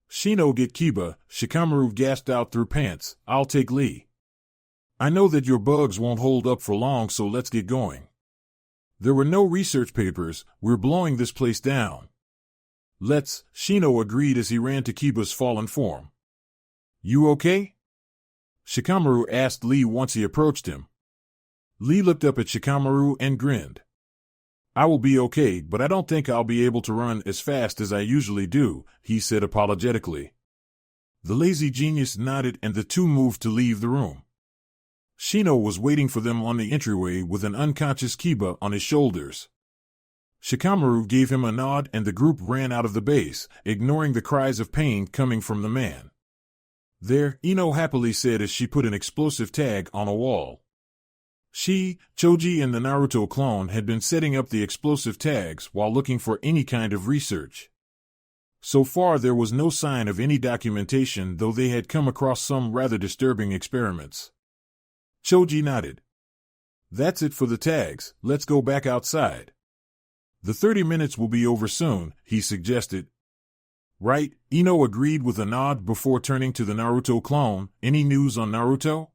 "Shino, get Kiba," Shikamaru gasped out through pants. "I'll take Lee. I know that your bugs won't hold up for long, so let's get going." There were no research papers. "We're blowing this place down." "Let's," Shino agreed as he ran to Kiba's fallen form. "You okay?" Shikamaru asked Lee once he approached him. Lee looked up at Shikamaru and grinned. "I will be okay, but I don't think I'll be able to run as fast as I usually do," he said apologetically. The lazy genius nodded and the two moved to leave the room. Shino was waiting for them on the entryway with an unconscious Kiba on his shoulders. Shikamaru gave him a nod and the group ran out of the base, ignoring the cries of pain coming from the man. "There," Ino happily said as she put an explosive tag on a wall. Choji, and the Naruto clone had been setting up the explosive tags while looking for any kind of research. So far there was no sign of any documentation, though they had come across some rather disturbing experiments. Choji nodded. That's it for the tags, let's go back outside. The 30 minutes will be over soon, he suggested. Right, Ino agreed with a nod before turning to the Naruto clone. Any news on Naruto?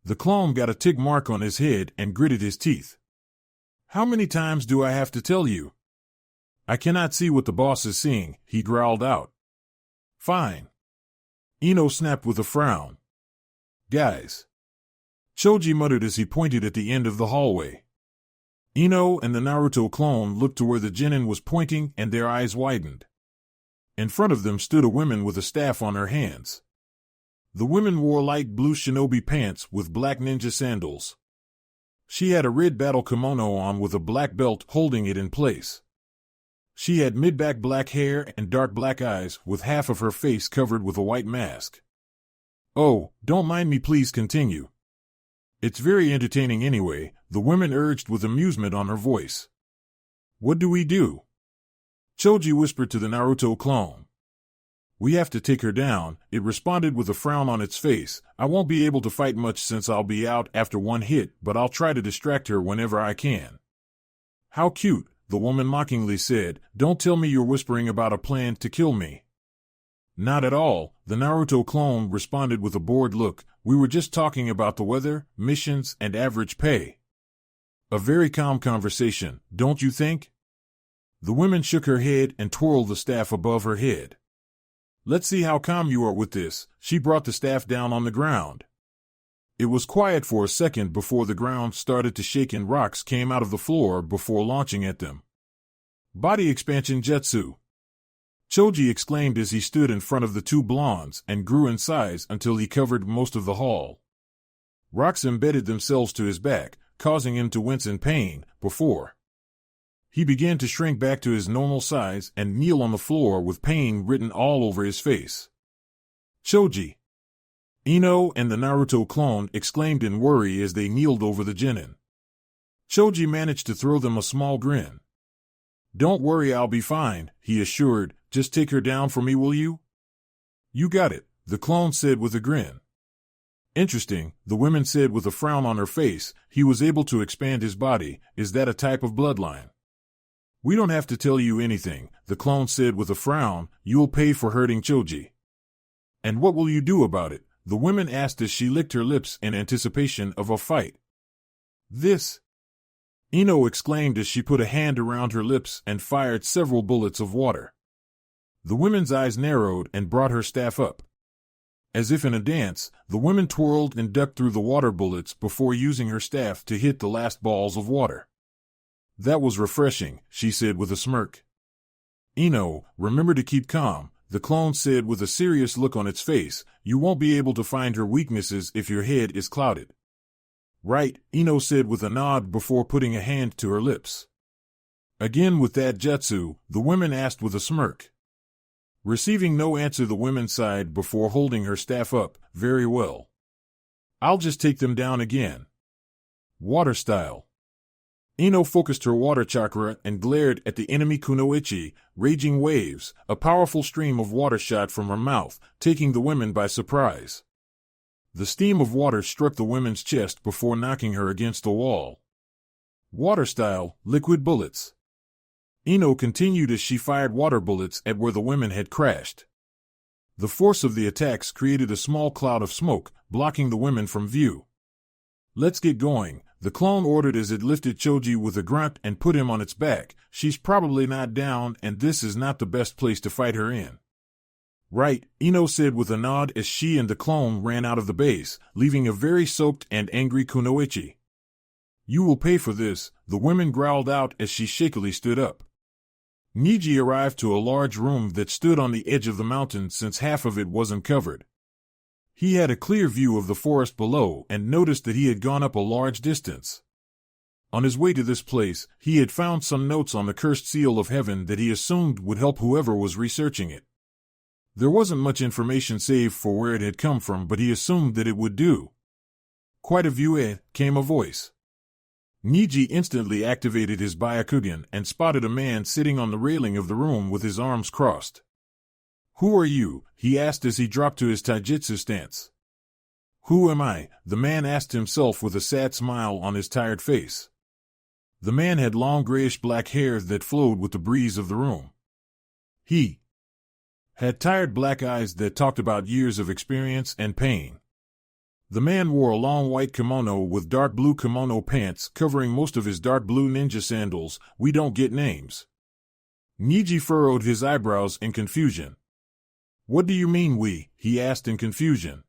The clone got a tick mark on his head and gritted his teeth. How many times do I have to tell you? I cannot see what the boss is seeing, he growled out. Fine. Ino snapped with a frown. Guys. Choji muttered as he pointed at the end of the hallway. Ino and the Naruto clone looked to where the genin was pointing and their eyes widened. In front of them stood a woman with a staff on her hands. The woman wore light blue shinobi pants with black ninja sandals. She had a red battle kimono on with a black belt holding it in place. She had mid-back black hair and dark black eyes with half of her face covered with a white mask. Oh, don't mind me, please continue. It's very entertaining anyway, the woman urged with amusement on her voice. What do we do? Choji whispered to the Naruto clone. We have to take her down, it responded with a frown on its face. I won't be able to fight much since I'll be out after one hit, but I'll try to distract her whenever I can. How cute, the woman mockingly said. Don't tell me you're whispering about a plan to kill me. Not at all, the Naruto clone responded with a bored look. We were just talking about the weather, missions, and average pay. A very calm conversation, don't you think? The woman shook her head and twirled the staff above her head. Let's see how calm you are with this. She brought the staff down on the ground. It was quiet for a second before the ground started to shake and rocks came out of the floor before launching at them. Body expansion jutsu. Choji exclaimed as he stood in front of the two blondes and grew in size until he covered most of the hall. Rocks embedded themselves to his back, causing him to wince in pain. Before he began to shrink back to his normal size and kneel on the floor with pain written all over his face. Choji! Ino and the Naruto clone exclaimed in worry as they kneeled over the genin. Choji managed to throw them a small grin. Don't worry, I'll be fine, he assured. Just take her down for me, will you? You got it, the clone said with a grin. Interesting, the woman said with a frown on her face. He was able to expand his body. Is that a type of bloodline? We don't have to tell you anything, the clone said with a frown. You'll pay for hurting Choji. And what will you do about it? The woman asked as she licked her lips in anticipation of a fight. This? Ino exclaimed as she put a hand around her lips and fired several bullets of water. The woman's eyes narrowed and brought her staff up. As if in a dance, the woman twirled and ducked through the water bullets before using her staff to hit the last balls of water. That was refreshing, she said with a smirk. Ino, remember to keep calm, the clone said with a serious look on its face. You won't be able to find her weaknesses if your head is clouded. Right, Ino said with a nod before putting a hand to her lips. Again with that jutsu, the woman asked with a smirk. Receiving no answer, the woman sighed before holding her staff up. Very well. I'll just take them down again. Water style. Ino focused her water chakra and glared at the enemy kunoichi. Raging waves, a powerful stream of water shot from her mouth, taking the women by surprise. The steam of water struck the woman's chest before knocking her against the wall. Water style, liquid bullets. Ino continued as she fired water bullets at where the women had crashed. The force of the attacks created a small cloud of smoke, blocking the women from view. Let's get going, the clone ordered as it lifted Choji with a grunt and put him on its back. She's probably not down, and this is not the best place to fight her in. Right, Ino said with a nod as she and the clone ran out of the base, leaving a very soaked and angry kunoichi. You will pay for this, the woman growled out as she shakily stood up. Niji arrived to a large room that stood on the edge of the mountain since half of it wasn't covered. He had a clear view of the forest below and noticed that he had gone up a large distance. On his way to this place, he had found some notes on the cursed seal of heaven that he assumed would help whoever was researching it. There wasn't much information save for where it had come from, but he assumed that it would do. Quite a view, came a voice. Niji instantly activated his Byakugan and spotted a man sitting on the railing of the room with his arms crossed. Who are you? He asked as he dropped to his taijutsu stance. Who am I? The man asked himself with a sad smile on his tired face. The man had long grayish-black hair that flowed with the breeze of the room. He had tired black eyes that talked about years of experience and pain. The man wore a long white kimono with dark blue kimono pants covering most of his dark blue ninja sandals. We don't get names. Niji furrowed his eyebrows in confusion. What do you mean we? He asked in confusion.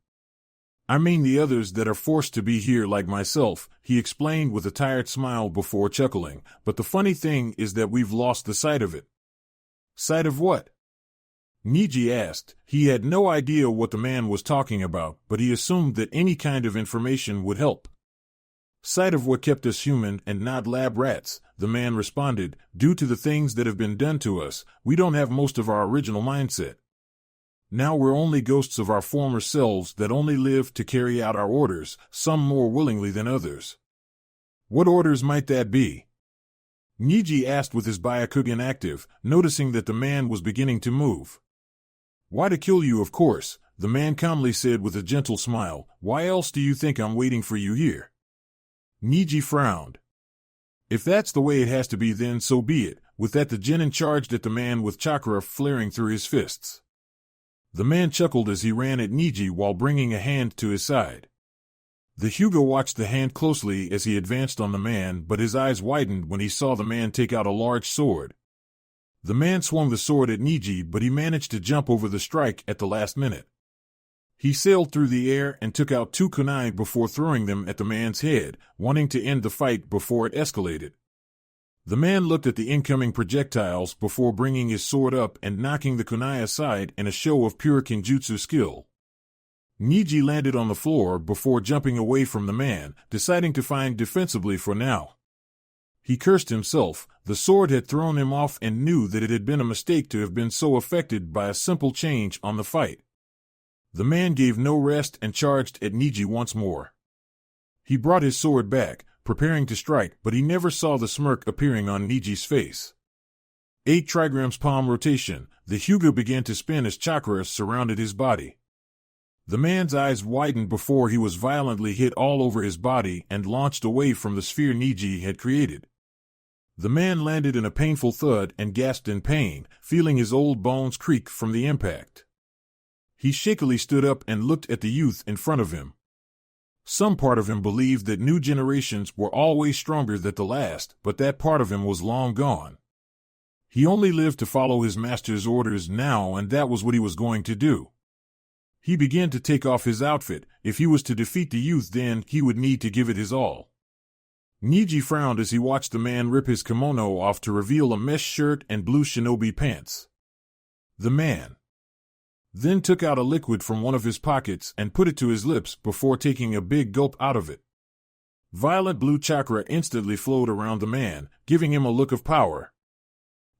I mean the others that are forced to be here like myself, he explained with a tired smile before chuckling, but the funny thing is that we've lost the sight of it. Sight of what? Niji asked. He had no idea what the man was talking about, but he assumed that any kind of information would help. Sight of what kept us human and not lab rats, the man responded. Due to the things that have been done to us, we don't have most of our original mindset. Now we're only ghosts of our former selves that only live to carry out our orders, some more willingly than others. What orders might that be? Niji asked with his Byakugan active, noticing that the man was beginning to move. Why to kill you, of course, the man calmly said with a gentle smile. Why else do you think I'm waiting for you here? Niji frowned. If that's the way it has to be, then so be it. With that, the genin charged at the man with chakra flaring through his fists. The man chuckled as he ran at Niji while bringing a hand to his side. The Hyuga watched the hand closely as he advanced on the man, but his eyes widened when he saw the man take out a large sword. The man swung the sword at Niji, but he managed to jump over the strike at the last minute. He sailed through the air and took out 2 kunai before throwing them at the man's head, wanting to end the fight before it escalated. The man looked at the incoming projectiles before bringing his sword up and knocking the kunai aside in a show of pure kenjutsu skill. Niji landed on the floor before jumping away from the man, deciding to fight defensively for now. He cursed himself. The sword had thrown him off and knew that it had been a mistake to have been so affected by a simple change on the fight. The man gave no rest and charged at Niji once more. He brought his sword back, preparing to strike, but he never saw the smirk appearing on Niji's face. 8 trigrams palm rotation, the Hyuga began to spin as chakras surrounded his body. The man's eyes widened before he was violently hit all over his body and launched away from the sphere Niji had created. The man landed in a painful thud and gasped in pain, feeling his old bones creak from the impact. He shakily stood up and looked at the youth in front of him. Some part of him believed that new generations were always stronger than the last, but that part of him was long gone. He only lived to follow his master's orders now, and that was what he was going to do. He began to take off his outfit. If he was to defeat the youth, then he would need to give it his all. Niji frowned as he watched the man rip his kimono off to reveal a mesh shirt and blue shinobi pants. The man then took out a liquid from one of his pockets and put it to his lips before taking a big gulp out of it. Violet blue chakra instantly flowed around the man, giving him a look of power.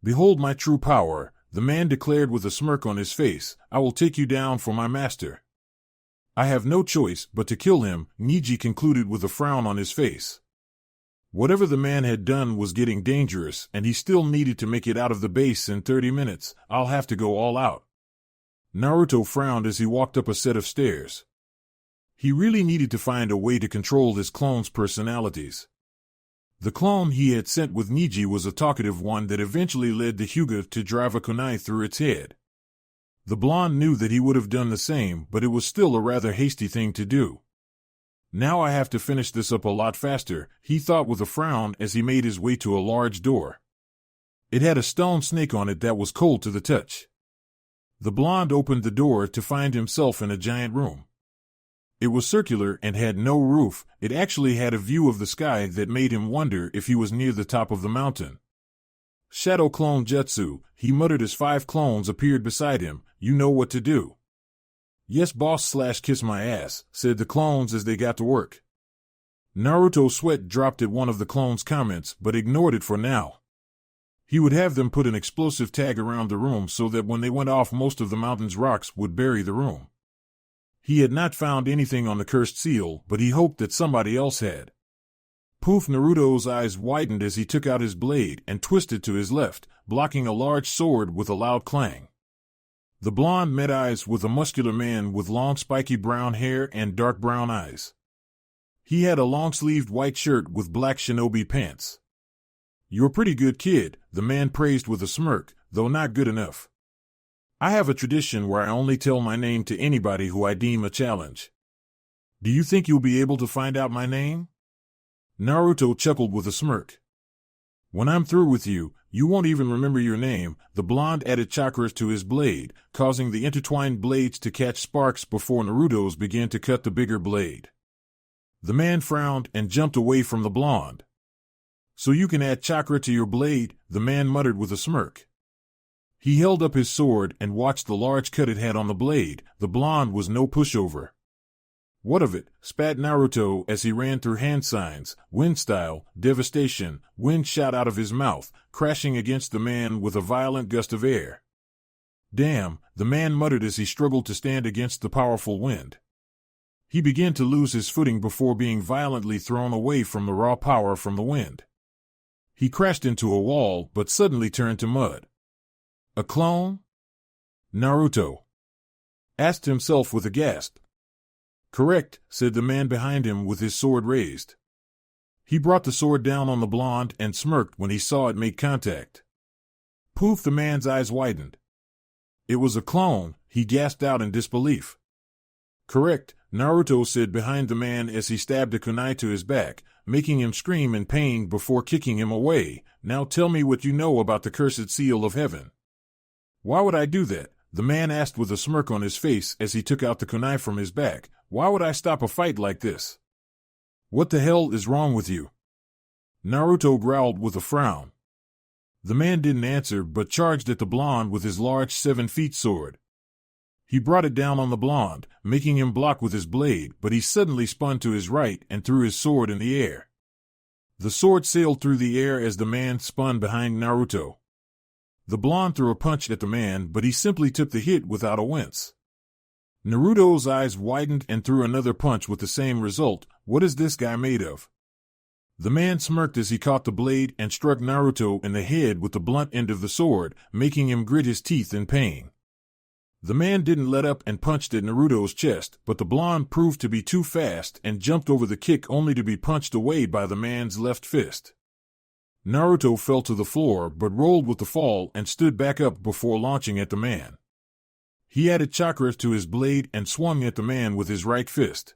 Behold my true power, the man declared with a smirk on his face. I will take you down for my master. I have no choice but to kill him, Niji concluded with a frown on his face. Whatever the man had done was getting dangerous, and he still needed to make it out of the base in 30 minutes. I'll have to go all out. Naruto frowned as he walked up a set of stairs. He really needed to find a way to control his clone's personalities. The clone he had sent with Niji was a talkative one that eventually led the Hyuga to drive a kunai through its head. The blonde knew that he would have done the same, but it was still a rather hasty thing to do. Now I have to finish this up a lot faster, he thought with a frown as he made his way to a large door. It had a stone snake on it that was cold to the touch. The blonde opened the door to find himself in a giant room. It was circular and had no roof. It actually had a view of the sky that made him wonder if he was near the top of the mountain. Shadow clone jutsu, he muttered as 5 clones appeared beside him. You know what to do. Yes boss / kiss my ass, said the clones as they got to work. Naruto's sweat dropped at one of the clones' comments, but ignored it for now. He would have them put an explosive tag around the room so that when they went off most of the mountain's rocks would bury the room. He had not found anything on the cursed seal, but he hoped that somebody else had. Poof! Naruto's eyes widened as he took out his blade and twisted to his left, blocking a large sword with a loud clang. The blonde met eyes with a muscular man with long spiky brown hair and dark brown eyes. He had a long-sleeved white shirt with black shinobi pants. "You're a pretty good kid," the man praised with a smirk, "though not good enough. I have a tradition where I only tell my name to anybody who I deem a challenge. Do you think you'll be able to find out my name?" Naruto chuckled with a smirk. "When I'm through with you, you won't even remember your name." The blonde added chakras to his blade, causing the intertwined blades to catch sparks before Naruto's began to cut the bigger blade. The man frowned and jumped away from the blonde. "So you can add chakra to your blade," the man muttered with a smirk. He held up his sword and watched the large cut it had on the blade. The blonde was no pushover. "What of it?" spat Naruto as he ran through hand signs, wind style, devastation. Wind shot out of his mouth, crashing against the man with a violent gust of air. "Damn," the man muttered as he struggled to stand against the powerful wind. He began to lose his footing before being violently thrown away from the raw power from the wind. He crashed into a wall, but suddenly turned to mud. "A clone?" Naruto asked himself with a gasp. "Correct," said the man behind him with his sword raised. He brought the sword down on the blonde and smirked when he saw it make contact. Poof! The man's eyes widened. "It was a clone," he gasped out in disbelief. "Correct," Naruto said behind the man as he stabbed a kunai to his back, making him scream in pain before kicking him away. "Now tell me what you know about the cursed seal of heaven." "Why would I do that?" the man asked with a smirk on his face as he took out the kunai from his back. "Why would I stop a fight like this? What the hell is wrong with you?" Naruto growled with a frown. The man didn't answer but charged at the blonde with his large 7-feet sword. He brought it down on the blonde, making him block with his blade, but he suddenly spun to his right and threw his sword in the air. The sword sailed through the air as the man spun behind Naruto. The blonde threw a punch at the man, but he simply took the hit without a wince. Naruto's eyes widened and threw another punch with the same result. "What is this guy made of?" The man smirked as he caught the blade and struck Naruto in the head with the blunt end of the sword, making him grit his teeth in pain. The man didn't let up and punched at Naruto's chest, but the blonde proved to be too fast and jumped over the kick only to be punched away by the man's left fist. Naruto fell to the floor but rolled with the fall and stood back up before launching at the man. He added chakra to his blade and swung at the man with his right fist.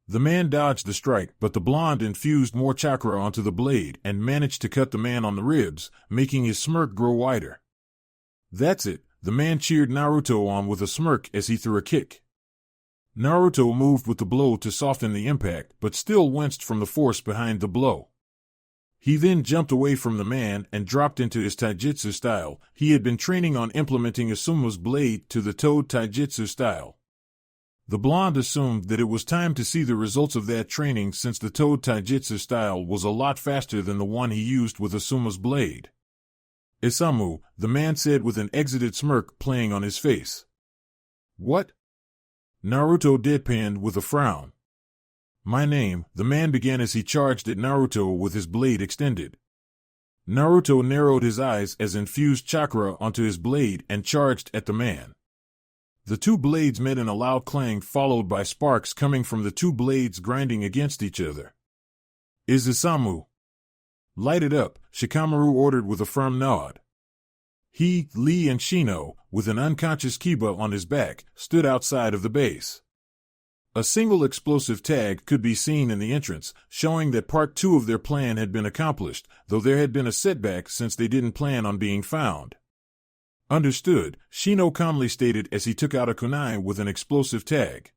The man dodged the strike, but the blonde infused more chakra onto the blade and managed to cut the man on the ribs, making his smirk grow wider. "That's it," the man cheered Naruto on with a smirk as he threw a kick. Naruto moved with the blow to soften the impact, but still winced from the force behind the blow. He then jumped away from the man and dropped into his taijutsu style. He had been training on implementing Asuma's blade to the Toad taijutsu style. The blonde assumed that it was time to see the results of that training since the Toad taijutsu style was a lot faster than the one he used with Asuma's blade. "Isamu," the man said with an exited smirk playing on his face. "What?" Naruto deadpanned with a frown. "My name," the man began as he charged at Naruto with his blade extended. Naruto narrowed his eyes as infused chakra onto his blade and charged at the man. The two blades met in a loud clang followed by sparks coming from the two blades grinding against each other. "Is Isamu?" "Light it up," Shikamaru ordered with a firm nod. He, Lee and Shino, with an unconscious Kiba on his back, stood outside of the base. A single explosive tag could be seen in the entrance, showing that part 2 of their plan had been accomplished, though there had been a setback since they didn't plan on being found. "Understood," Shino calmly stated as he took out a kunai with an explosive tag.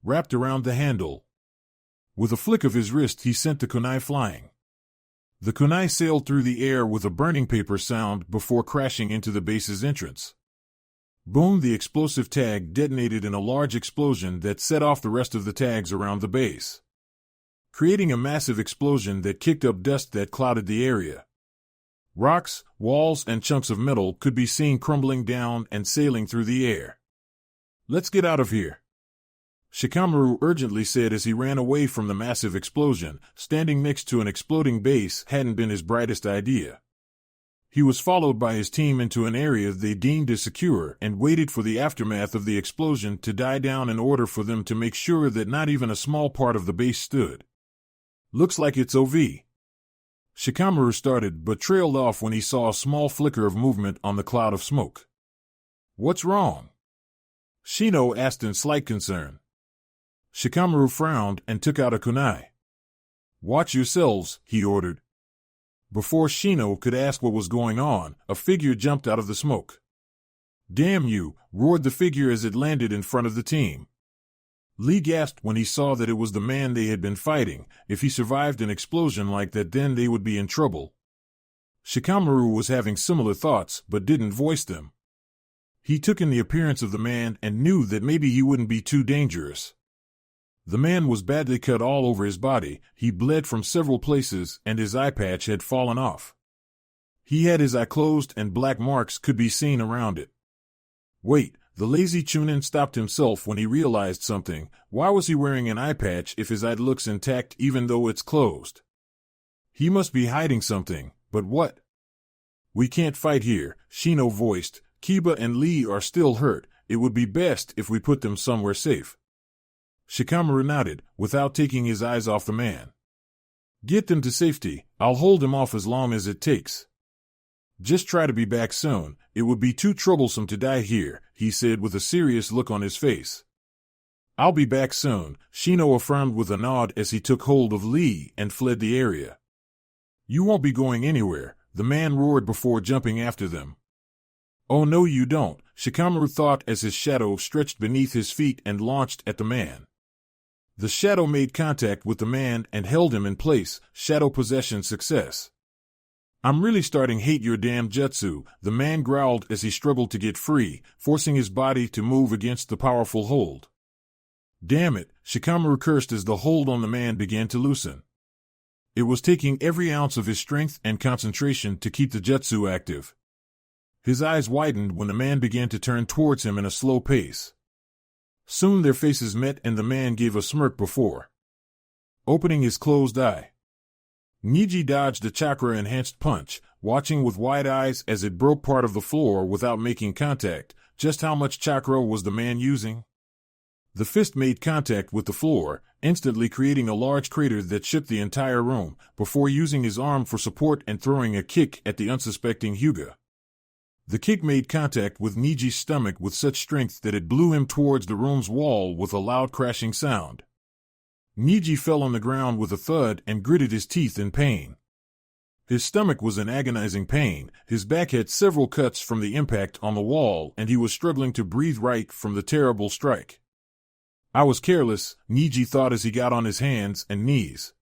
Wrapped around the handle. With a flick of his wrist he sent the kunai flying. The kunai sailed through the air with a burning paper sound before crashing into the base's entrance. Boom! The explosive tag detonated in a large explosion that set off the rest of the tags around the base, creating a massive explosion that kicked up dust that clouded the area. Rocks, walls, and chunks of metal could be seen crumbling down and sailing through the air. "Let's get out of here," Shikamaru urgently said as he ran away from the massive explosion. Standing next to an exploding base hadn't been his brightest idea. He was followed by his team into an area they deemed as secure and waited for the aftermath of the explosion to die down in order for them to make sure that not even a small part of the base stood. Looks like it's OV. Shikamaru started but trailed off when he saw a small flicker of movement on the cloud of smoke. What's wrong? Shino asked in slight concern. Shikamaru frowned and took out a kunai. Watch yourselves, he ordered. Before Shino could ask what was going on, a figure jumped out of the smoke. Damn you, roared the figure as it landed in front of the team. Lee gasped when he saw that it was the man they had been fighting. If he survived an explosion like that, then they would be in trouble. Shikamaru was having similar thoughts, but didn't voice them. He took in the appearance of the man and knew that maybe he wouldn't be too dangerous. The man was badly cut all over his body, he bled from several places, and his eye patch had fallen off. He had his eye closed and black marks could be seen around it. Wait, the lazy Chunin stopped himself when he realized something. Why was he wearing an eye patch if his eye looks intact even though it's closed? He must be hiding something, but what? We can't fight here, Shino voiced. Kiba and Lee are still hurt. It would be best if we put them somewhere safe. Shikamaru nodded, without taking his eyes off the man. Get them to safety. I'll hold him off as long as it takes. Just try to be back soon. It would be too troublesome to die here, he said with a serious look on his face. I'll be back soon, Shino affirmed with a nod as he took hold of Lee and fled the area. You won't be going anywhere, the man roared before jumping after them. Oh no you don't, Shikamaru thought as his shadow stretched beneath his feet and launched at the man. The shadow made contact with the man and held him in place. Shadow possession success. I'm really starting hate your damn jutsu, the man growled as he struggled to get free, forcing his body to move against the powerful hold. Damn it, Shikamaru cursed as the hold on the man began to loosen. It was taking every ounce of his strength and concentration to keep the jutsu active. His eyes widened when the man began to turn towards him in a slow pace. Soon their faces met and the man gave a smirk before opening his closed eye. Niji dodged a chakra-enhanced punch, watching with wide eyes as it broke part of the floor without making contact. Just how much chakra was the man using? The fist made contact with the floor, instantly creating a large crater that shook the entire room, before using his arm for support and throwing a kick at the unsuspecting Hyuga. The kick made contact with Niji's stomach with such strength that it blew him towards the room's wall with a loud crashing sound. Niji fell on the ground with a thud and gritted his teeth in pain. His stomach was in agonizing pain, his back had several cuts from the impact on the wall, and he was struggling to breathe right from the terrible strike. I was careless, Niji thought as he got on his hands and knees.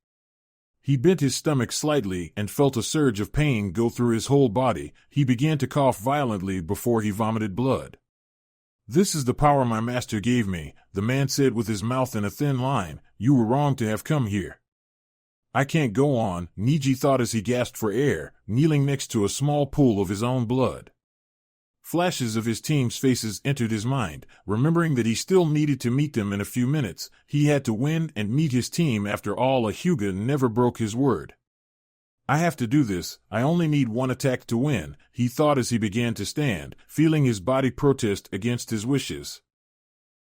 He bent his stomach slightly and felt a surge of pain go through his whole body. He began to cough violently before he vomited blood. This is the power my master gave me, the man said with his mouth in a thin line. You were wrong to have come here. I can't go on, Niji thought as he gasped for air, kneeling next to a small pool of his own blood. Flashes of his team's faces entered his mind, remembering that he still needed to meet them in a few minutes. He had to win and meet his team. After all, a Hyuga never broke his word. I have to do this, I only need one attack to win, he thought as he began to stand, feeling his body protest against his wishes.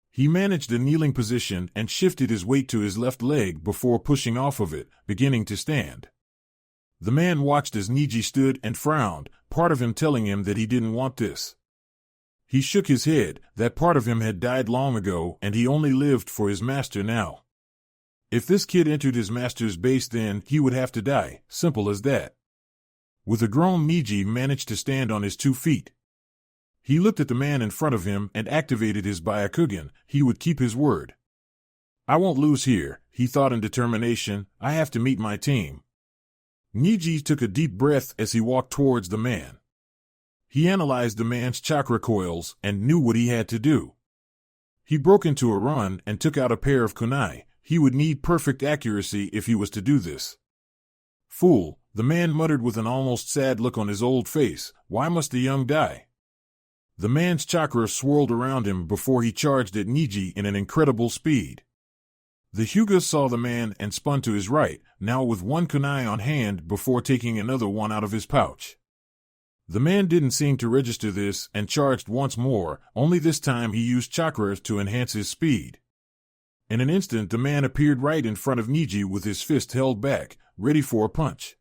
He managed a kneeling position and shifted his weight to his left leg before pushing off of it, beginning to stand. The man watched as Niji stood and frowned, part of him telling him that he didn't want this. He shook his head, that part of him had died long ago and he only lived for his master now. If this kid entered his master's base, then he would have to die, simple as that. With a groan, Niji managed to stand on his 2 feet. He looked at the man in front of him and activated his Byakugan. He would keep his word. I won't lose here, he thought in determination. I have to meet my team. Niji took a deep breath as he walked towards the man. He analyzed the man's chakra coils and knew what he had to do. He broke into a run and took out a pair of kunai. He would need perfect accuracy if he was to do this. Fool, the man muttered with an almost sad look on his old face. Why must the young die? The man's chakra swirled around him before he charged at Niji in an incredible speed. The Hyuga saw the man and spun to his right, now with one kunai on hand before taking another one out of his pouch. The man didn't seem to register this and charged once more, only this time he used chakras to enhance his speed. In an instant the man appeared right in front of Niji with his fist held back, ready for a punch.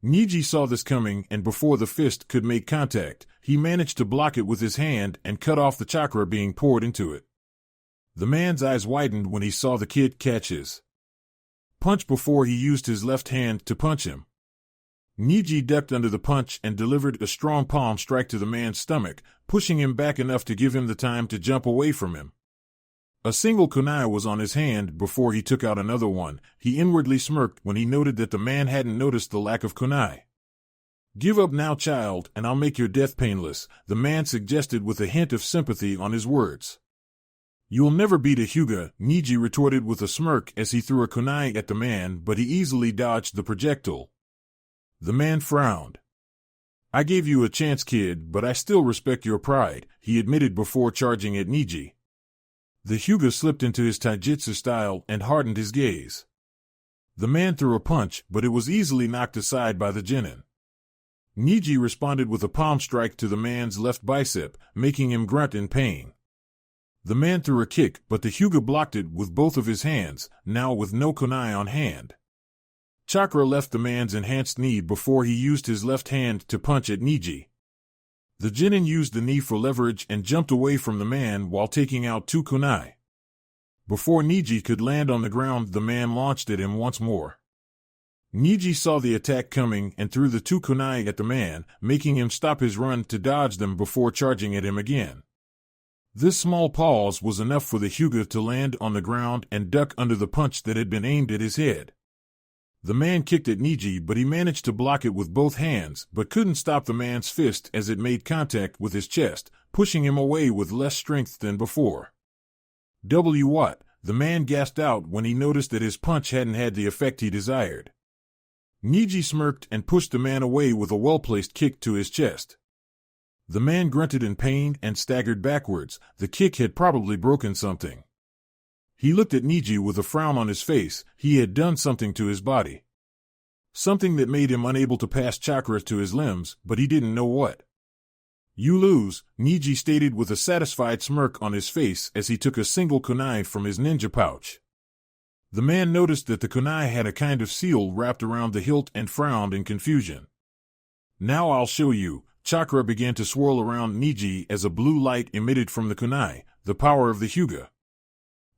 Niji saw this coming, and before the fist could make contact, he managed to block it with his hand and cut off the chakra being poured into it. The man's eyes widened when he saw the kid catch his punch before he used his left hand to punch him. Niji ducked under the punch and delivered a strong palm strike to the man's stomach, pushing him back enough to give him the time to jump away from him. A single kunai was on his hand before he took out another one. He inwardly smirked when he noted that the man hadn't noticed the lack of kunai. "Give up now, child, and I'll make your death painless," the man suggested with a hint of sympathy on his words. "You'll never beat a Hyuga," Niji retorted with a smirk as he threw a kunai at the man, but he easily dodged the projectile. The man frowned. "I gave you a chance, kid, but I still respect your pride," he admitted before charging at Niji. The Hyuga slipped into his taijutsu style and hardened his gaze. The man threw a punch, but it was easily knocked aside by the genin. Niji responded with a palm strike to the man's left bicep, making him grunt in pain. The man threw a kick, but the Hyuga blocked it with both of his hands, now with no kunai on hand. Chakra left the man's enhanced knee before he used his left hand to punch at Niji. The genin used the knee for leverage and jumped away from the man while taking out two kunai. Before Niji could land on the ground, the man launched at him once more. Niji saw the attack coming and threw the two kunai at the man, making him stop his run to dodge them before charging at him again. This small pause was enough for the Hyuga to land on the ground and duck under the punch that had been aimed at his head. The man kicked at Niji, but he managed to block it with both hands, but couldn't stop the man's fist as it made contact with his chest, pushing him away with less strength than before. What? The man gasped out when he noticed that his punch hadn't had the effect he desired. Niji smirked and pushed the man away with a well-placed kick to his chest. The man grunted in pain and staggered backwards. The kick had probably broken something. He looked at Niji with a frown on his face. He had done something to his body. Something that made him unable to pass chakra to his limbs, but he didn't know what. "You lose," Niji stated with a satisfied smirk on his face as he took a single kunai from his ninja pouch. The man noticed that the kunai had a kind of seal wrapped around the hilt and frowned in confusion. "Now I'll show you." Chakra began to swirl around Niji as a blue light emitted from the kunai, the power of the Hyuga.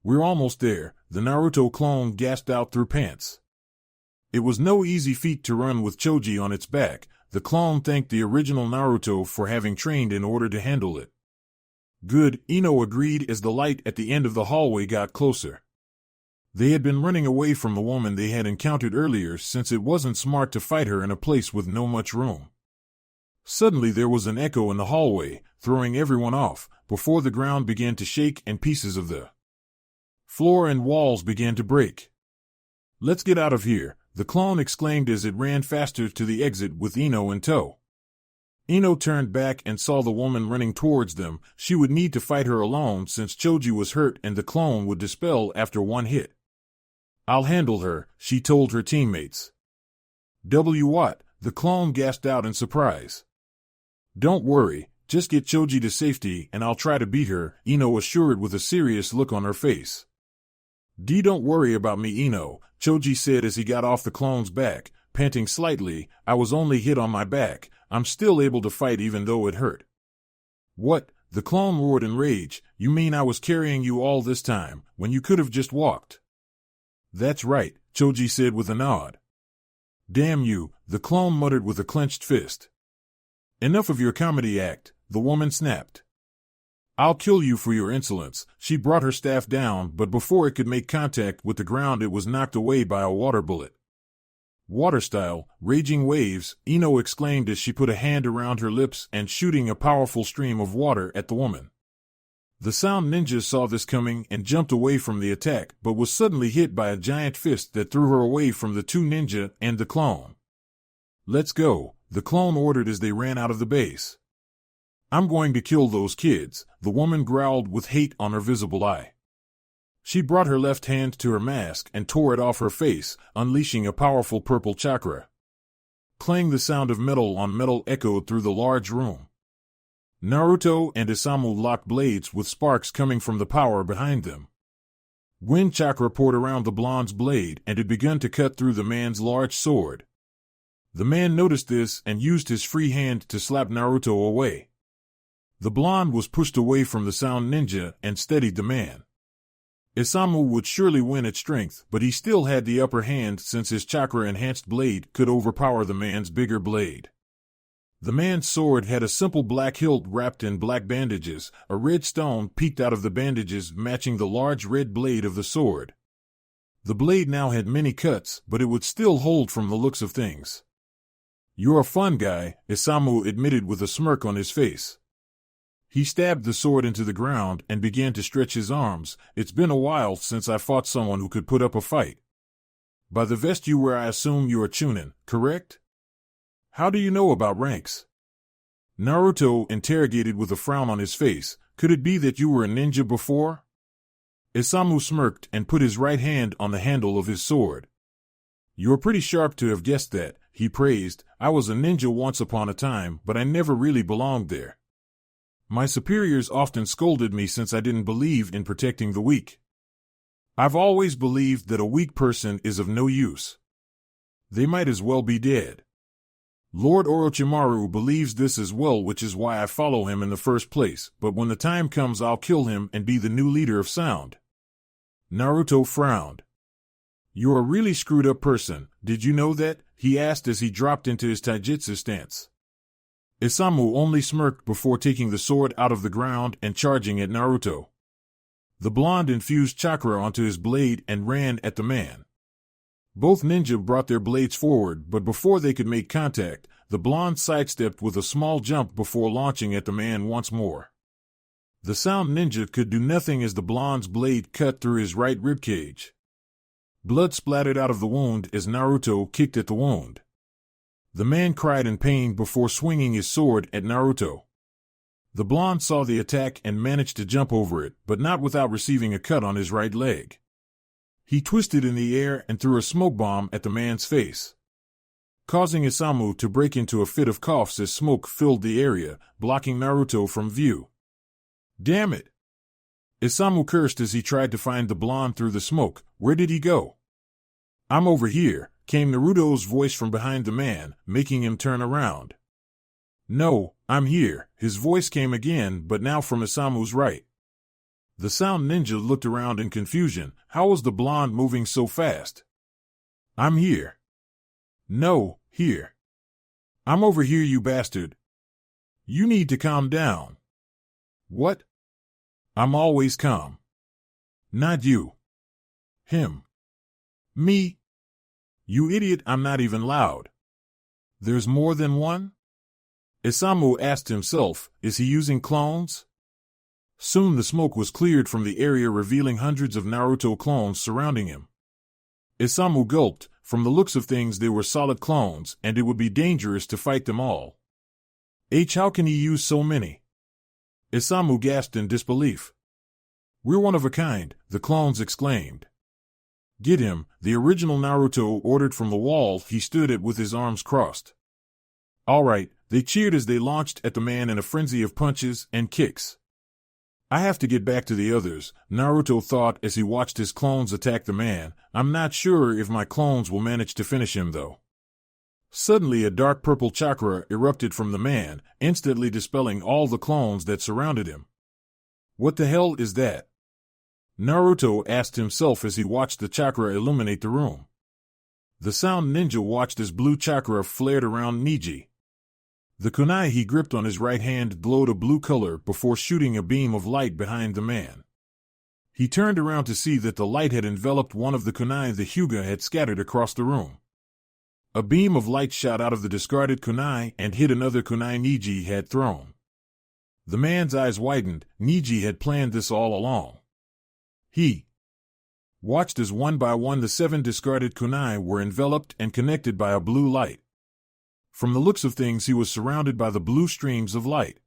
"We're almost there," the Naruto clone gasped out through pants. It was no easy feat to run with Choji on its back. The clone thanked the original Naruto for having trained in order to handle it. "Good," Ino agreed as the light at the end of the hallway got closer. They had been running away from the woman they had encountered earlier since it wasn't smart to fight her in a place with no much room. Suddenly there was an echo in the hallway, throwing everyone off, before the ground began to shake and pieces of the floor and walls began to break. "Let's get out of here," the clone exclaimed as it ran faster to the exit with Ino in tow. Ino turned back and saw the woman running towards them. She would need to fight her alone since Choji was hurt and the clone would dispel after one hit. "I'll handle her," she told her teammates. What? The clone gasped out in surprise. "Don't worry, just get Choji to safety and I'll try to beat her," Ino assured with a serious look on her face. Don't worry about me, Ino," Choji said as he got off the clone's back, panting slightly. "I was only hit on my back. I'm still able to fight even though it hurt." "What?" the clone roared in rage. "You mean I was carrying you all this time, when you could have just walked?" "That's right," Choji said with a nod. "Damn you," the clone muttered with a clenched fist. "Enough of your comedy act," the woman snapped. "I'll kill you for your insolence." She brought her staff down, but before it could make contact with the ground it was knocked away by a water bullet. "Water style, raging waves," Ino exclaimed as she put a hand around her lips and shooting a powerful stream of water at the woman. The sound ninja saw this coming and jumped away from the attack, but was suddenly hit by a giant fist that threw her away from the two ninja and the clone. "Let's go," the clone ordered as they ran out of the base. I'm going to kill those kids, the woman growled with hate on her visible eye. She brought her left hand to her mask and tore it off her face, unleashing a powerful purple chakra. Clang, the sound of metal on metal echoed through the large room. Naruto and Isamu locked blades with sparks coming from the power behind them. Wind chakra poured around the blonde's blade and had begun to cut through the man's large sword. The man noticed this and used his free hand to slap Naruto away. The blonde was pushed away from the sound ninja and steadied the man. Isamu would surely win at strength, but he still had the upper hand since his chakra-enhanced blade could overpower the man's bigger blade. The man's sword had a simple black hilt wrapped in black bandages. A red stone peeked out of the bandages, matching the large red blade of the sword. The blade now had many cuts, but it would still hold from the looks of things. "You're a fun guy," Isamu admitted with a smirk on his face. He stabbed the sword into the ground and began to stretch his arms. "It's been a while since I fought someone who could put up a fight. By the vest you wear, I assume you're a chunin, correct? How do you know about ranks?" Naruto interrogated with a frown on his face. "Could it be that you were a ninja before?" Isamu smirked and put his right hand on the handle of his sword. "You're pretty sharp to have guessed that," he praised. "I was a ninja once upon a time, but I never really belonged there. My superiors often scolded me since I didn't believe in protecting the weak. I've always believed that a weak person is of no use. They might as well be dead. Lord Orochimaru believes this as well, which is why I follow him in the first place, but when the time comes I'll kill him and be the new leader of Sound." Naruto frowned. "You're a really screwed up person, did you know that?" he asked as he dropped into his taijutsu stance. Isamu only smirked before taking the sword out of the ground and charging at Naruto. The blonde infused chakra onto his blade and ran at the man. Both ninja brought their blades forward, but before they could make contact, the blonde sidestepped with a small jump before launching at the man once more. The sound ninja could do nothing as the blonde's blade cut through his right ribcage. Blood splattered out of the wound as Naruto kicked at the wound. The man cried in pain before swinging his sword at Naruto. The blonde saw the attack and managed to jump over it, but not without receiving a cut on his right leg. He twisted in the air and threw a smoke bomb at the man's face, causing Isamu to break into a fit of coughs as smoke filled the area, blocking Naruto from view. "Damn it!" Isamu cursed as he tried to find the blonde through the smoke. "Where did he go?" "I'm over here," came Naruto's voice from behind the man, making him turn around. "No, I'm here," his voice came again, but now from Isamu's right. The sound ninja looked around in confusion. How was the blonde moving so fast? "I'm here." "No, here." "I'm over here, you bastard." "You need to calm down." "What?" "I'm always calm." "Not you." "Him." "Me?" "You idiot, I'm not even loud." "There's more than one?" Isamu asked himself, is he using clones? Soon the smoke was cleared from the area, revealing hundreds of Naruto clones surrounding him. Isamu gulped. From the looks of things they were solid clones, and it would be dangerous to fight them all. How can he use so many? Isamu gasped in disbelief. "We're one of a kind," the clones exclaimed. "Get him," the original Naruto ordered from the wall he stood at with his arms crossed. "All right," they cheered as they launched at the man in a frenzy of punches and kicks. "I have to get back to the others," Naruto thought as he watched his clones attack the man. "I'm not sure if my clones will manage to finish him, though." Suddenly a dark purple chakra erupted from the man, instantly dispelling all the clones that surrounded him. "What the hell is that?" Naruto asked himself as he watched the chakra illuminate the room. The sound ninja watched as blue chakra flared around Niji. The kunai he gripped on his right hand glowed a blue color before shooting a beam of light behind the man. He turned around to see that the light had enveloped one of the kunai the Hyuga had scattered across the room. A beam of light shot out of the discarded kunai and hit another kunai Niji had thrown. The man's eyes widened. Niji had planned this all along. He watched as one by one the 7 discarded kunai were enveloped and connected by a blue light. From the looks of things he was surrounded by the blue streams of light.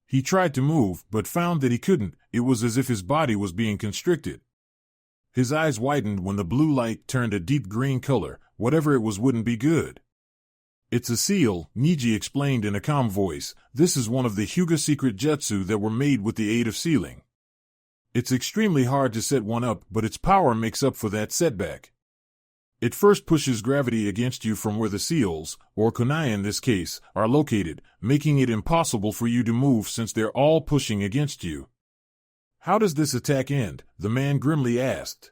He tried to move, but found that he couldn't. It was as if his body was being constricted. His eyes widened when the blue light turned a deep green color. Whatever it was wouldn't be good. It's a seal, Niji explained in a calm voice. This is one of the Hyuga secret jutsu that were made with the aid of sealing. It's extremely hard to set one up, but its power makes up for that setback. It first pushes gravity against you from where the seals, or kunai in this case, are located, making it impossible for you to move since they're all pushing against you. How does this attack end? The man grimly asked.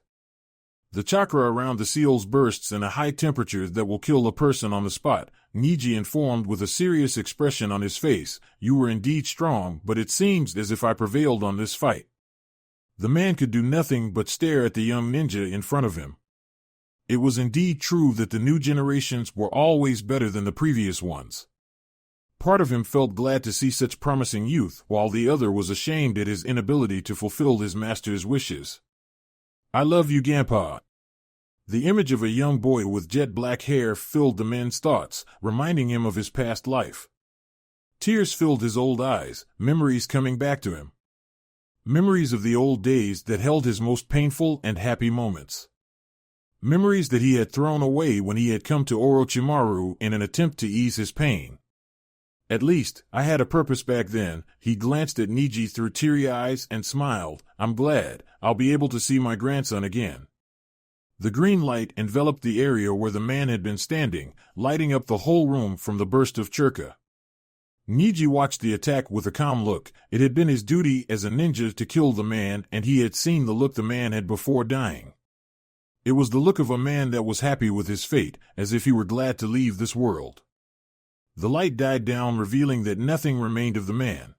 The chakra around the seals bursts in a high temperature that will kill a person on the spot, Niji informed with a serious expression on his face. You were indeed strong, but it seems as if I prevailed on this fight. The man could do nothing but stare at the young ninja in front of him. It was indeed true that the new generations were always better than the previous ones. Part of him felt glad to see such promising youth, while the other was ashamed at his inability to fulfill his master's wishes. I love you, Grandpa. The image of a young boy with jet black hair filled the man's thoughts, reminding him of his past life. Tears filled his old eyes, memories coming back to him. Memories of the old days that held his most painful and happy moments. Memories that he had thrown away when he had come to Orochimaru in an attempt to ease his pain. At least, I had a purpose back then. He glanced at Niji through teary eyes and smiled. I'm glad. I'll be able to see my grandson again. The green light enveloped the area where the man had been standing, lighting up the whole room from the burst of churka. Niji watched the attack with a calm look. It had been his duty as a ninja to kill the man, and he had seen the look the man had before dying. It was the look of a man that was happy with his fate, as if he were glad to leave this world. The light died down, revealing that nothing remained of the man.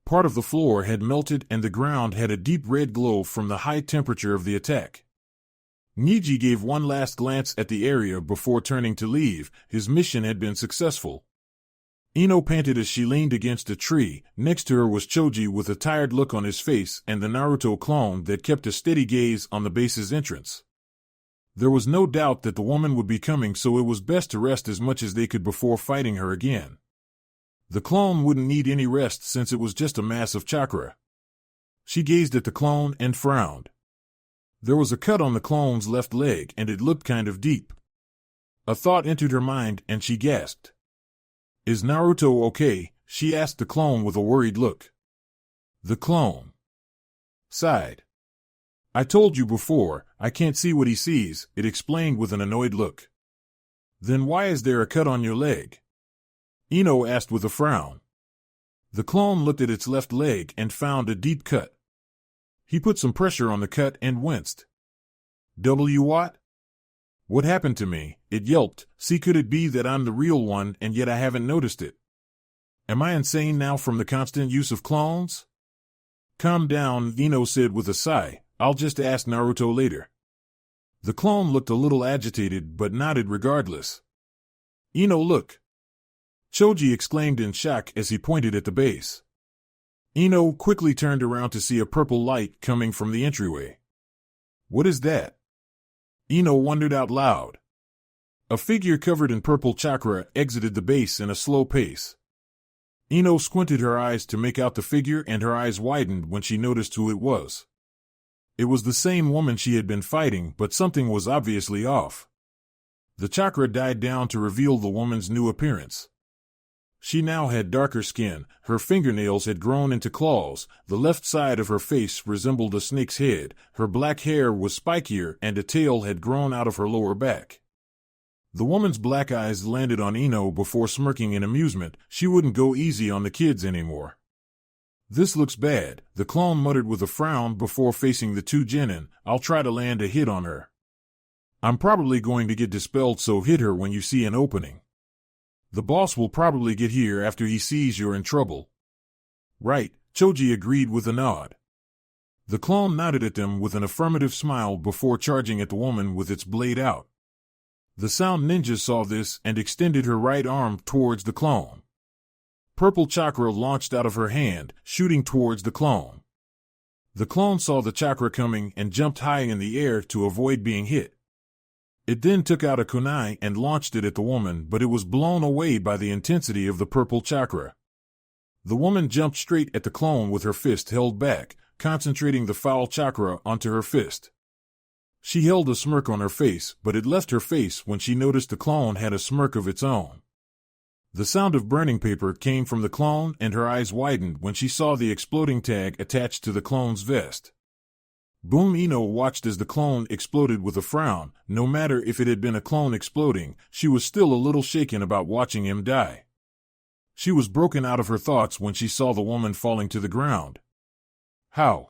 Part of the floor had melted and the ground had a deep red glow from the high temperature of the attack. Niji gave one last glance at the area before turning to leave. His mission had been successful. Ino panted as she leaned against a tree. Next to her was Choji with a tired look on his face and the Naruto clone that kept a steady gaze on the base's entrance. There was no doubt that the woman would be coming, so it was best to rest as much as they could before fighting her again. The clone wouldn't need any rest since it was just a mass of chakra. She gazed at the clone and frowned. There was a cut on the clone's left leg and it looked kind of deep. A thought entered her mind and she gasped. Is Naruto okay? She asked the clone with a worried look. The clone sighed. I told you before, I can't see what he sees, it explained with an annoyed look. Then why is there a cut on your leg? Ino asked with a frown. The clone looked at its left leg and found a deep cut. He put some pressure on the cut and winced. What? What happened to me? It yelped. See, could it be that I'm the real one and yet I haven't noticed it? Am I insane now from the constant use of clones? Calm down, Ino said with a sigh. I'll just ask Naruto later. The clone looked a little agitated but nodded regardless. Ino, look. Choji exclaimed in shock as he pointed at the base. Ino quickly turned around to see a purple light coming from the entryway. What is that? Ino wondered out loud. A figure covered in purple chakra exited the base in a slow pace. Ino squinted her eyes to make out the figure and her eyes widened when she noticed who it was. It was the same woman she had been fighting, but something was obviously off. The chakra died down to reveal the woman's new appearance. She now had darker skin, her fingernails had grown into claws, the left side of her face resembled a snake's head, her black hair was spikier and a tail had grown out of her lower back. The woman's black eyes landed on Ino before smirking in amusement. She wouldn't go easy on the kids anymore. This looks bad, the clone muttered with a frown before facing the two genin. I'll try to land a hit on her. I'm probably going to get dispelled, so hit her when you see an opening. The boss will probably get here after he sees you're in trouble. Right, Choji agreed with a nod. The clone nodded at them with an affirmative smile before charging at the woman with its blade out. The sound ninja saw this and extended her right arm towards the clone. Purple chakra launched out of her hand, shooting towards the clone. The clone saw the chakra coming and jumped high in the air to avoid being hit. It then took out a kunai and launched it at the woman, but it was blown away by the intensity of the purple chakra. The woman jumped straight at the clone with her fist held back, concentrating the foul chakra onto her fist. She held a smirk on her face, but it left her face when she noticed the clone had a smirk of its own. The sound of burning paper came from the clone, and her eyes widened when she saw the exploding tag attached to the clone's vest. Boom Ino watched as the clone exploded with a frown. No matter if it had been a clone exploding, she was still a little shaken about watching him die. She was broken out of her thoughts when she saw the woman falling to the ground. How?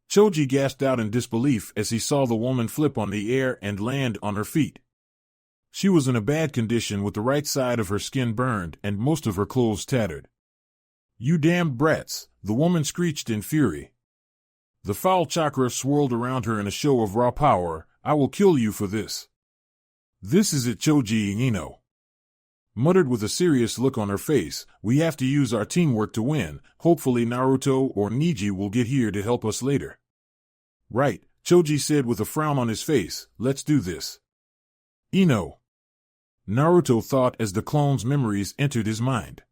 Choji gasped out in disbelief as he saw the woman flip on the air and land on her feet. She was in a bad condition with the right side of her skin burned and most of her clothes tattered. "You damned brats," the woman screeched in fury. The foul chakra swirled around her in a show of raw power. "I will kill you for this." "This is it," Choji Ino muttered with a serious look on her face. "We have to use our teamwork to win. Hopefully Naruto or Niji will get here to help us later." "Right," Choji said with a frown on his face. "Let's do this." "Ino," Naruto thought as the clone's memories entered his mind.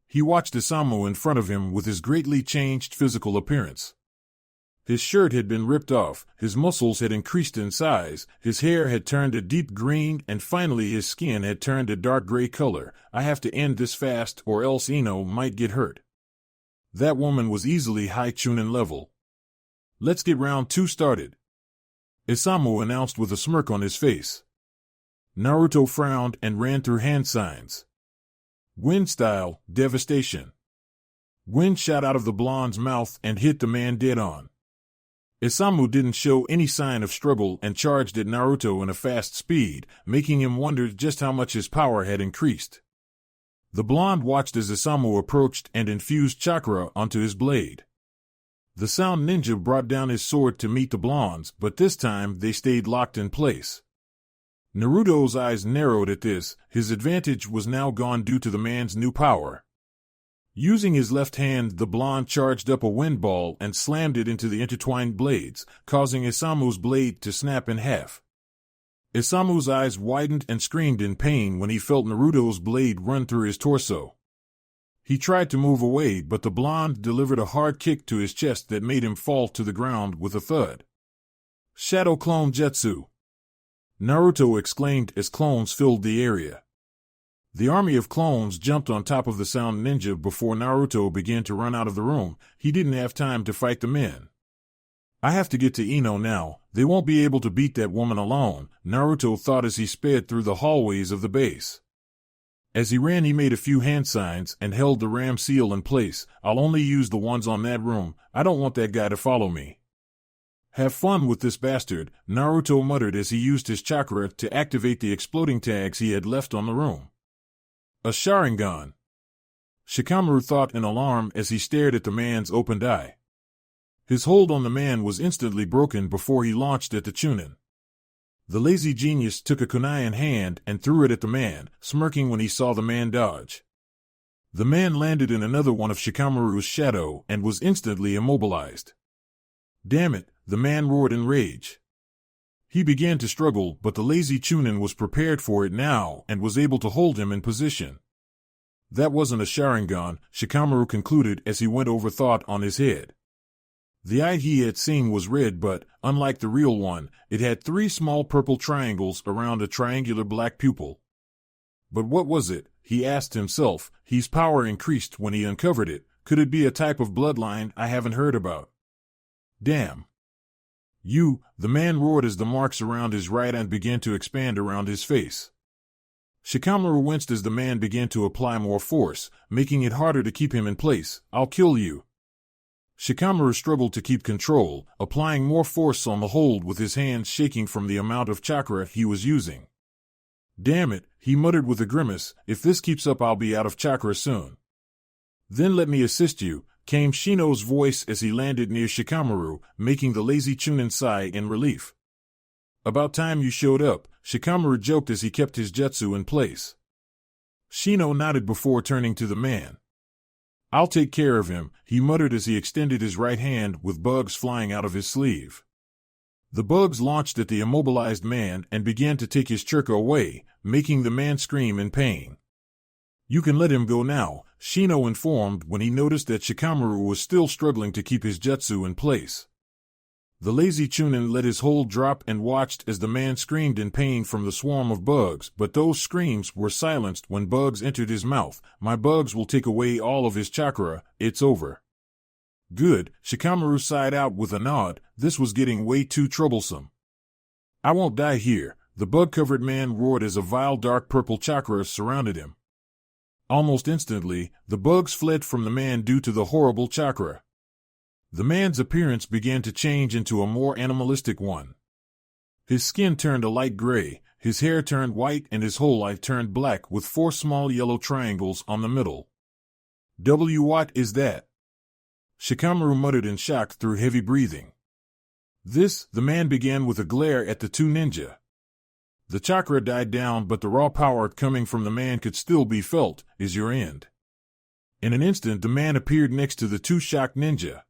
He watched Isamu in front of him with his greatly changed physical appearance. His shirt had been ripped off, his muscles had increased in size, his hair had turned a deep green, and finally his skin had turned a dark gray color. "I have to end this fast or else Ino might get hurt." That woman was easily high Chunin level. "Let's get round 2 started," Isamu announced with a smirk on his face. Naruto frowned and ran through hand signs. Wind style, devastation. Wind shot out of the blonde's mouth and hit the man dead on. Isamu didn't show any sign of struggle and charged at Naruto in a fast speed, making him wonder just how much his power had increased. The blonde watched as Isamu approached and infused chakra onto his blade. The sound ninja brought down his sword to meet the blonde's, but this time they stayed locked in place. Naruto's eyes narrowed at this. His advantage was now gone due to the man's new power. Using his left hand, the blonde charged up a wind ball and slammed it into the intertwined blades, causing Isamu's blade to snap in half. Isamu's eyes widened and screamed in pain when he felt Naruto's blade run through his torso. He tried to move away, but the blonde delivered a hard kick to his chest that made him fall to the ground with a thud. "Shadow Clone Jutsu!" Naruto exclaimed as clones filled the area. The army of clones jumped on top of the sound ninja before Naruto began to run out of the room. He didn't have time to fight the men. "I have to get to Ino now. They won't be able to beat that woman alone," Naruto thought as he sped through the hallways of the base. As he ran, he made a few hand signs and held the ram seal in place. "I'll only use the ones on that room. I don't want that guy to follow me." "Have fun with this bastard," Naruto muttered as he used his chakra to activate the exploding tags he had left on the room. "A Sharingan," Shikamaru thought in alarm as he stared at the man's opened eye. His hold on the man was instantly broken before he launched at the Chunin. The lazy genius took a kunai in hand and threw it at the man, smirking when he saw the man dodge. The man landed in another one of Shikamaru's shadow and was instantly immobilized. "Damn it," the man roared in rage. He began to struggle, but the lazy Chunin was prepared for it now and was able to hold him in position. That wasn't a Sharingan, Shikamaru concluded as he went over thought on his head. The eye he had seen was red, but, unlike the real one, it had 3 small purple triangles around a triangular black pupil. But what was it? He asked himself. His power increased when he uncovered it. Could it be a type of bloodline I haven't heard about? "Damn. You," the man roared as the marks around his right hand began to expand around his face. Shikamaru winced as the man began to apply more force, making it harder to keep him in place. "I'll kill you." Shikamaru struggled to keep control, applying more force on the hold with his hands shaking from the amount of chakra he was using. "Damn it," he muttered with a grimace, "if this keeps up I'll be out of chakra soon." "Then let me assist you," came Shino's voice as he landed near Shikamaru, making the lazy Chunin sigh in relief. "About time you showed up," Shikamaru joked as he kept his jutsu in place. Shino nodded before turning to the man. "I'll take care of him," he muttered as he extended his right hand with bugs flying out of his sleeve. The bugs launched at the immobilized man and began to take his chakra away, making the man scream in pain. You can let him go now, Shino informed when he noticed that Shikamaru was still struggling to keep his jutsu in place. The lazy Chunin let his hold drop and watched as the man screamed in pain from the swarm of bugs, but those screams were silenced when bugs entered his mouth. My bugs will take away all of his chakra, it's over. Good, Shikamaru sighed out with a nod, this was getting way too troublesome. I won't die here, the bug-covered man roared as a vile dark purple chakra surrounded him. Almost instantly, the bugs fled from the man due to the horrible chakra. The man's appearance began to change into a more animalistic one. His skin turned a light gray, his hair turned white and his whole life turned black with 4 small yellow triangles on the middle. What is that? Shikamaru muttered in shock through heavy breathing. The man began with a glare at the 2 ninja. The chakra died down, but the raw power coming from the man could still be felt. Is your end? In an instant, the man appeared next to the 2 shocked ninja.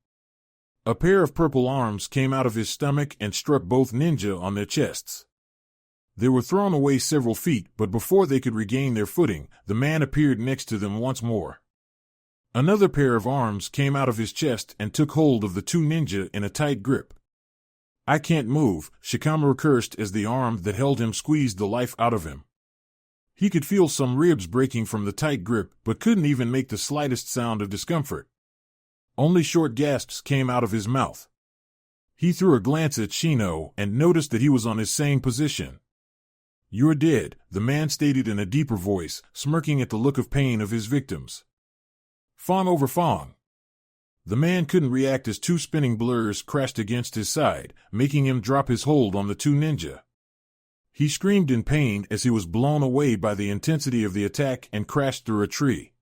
A pair of purple arms came out of his stomach and struck both ninja on their chests. They were thrown away several feet, but before they could regain their footing, the man appeared next to them once more. Another pair of arms came out of his chest and took hold of the 2 ninja in a tight grip. I can't move, Shikamaru cursed as the arm that held him squeezed the life out of him. He could feel some ribs breaking from the tight grip, but couldn't even make the slightest sound of discomfort. Only short gasps came out of his mouth. He threw a glance at Shino and noticed that he was on his same position. You're dead, the man stated in a deeper voice, smirking at the look of pain of his victims. Fong over Fong. The man couldn't react as 2 spinning blurs crashed against his side, making him drop his hold on the 2 ninja. He screamed in pain as he was blown away by the intensity of the attack and crashed through a tree.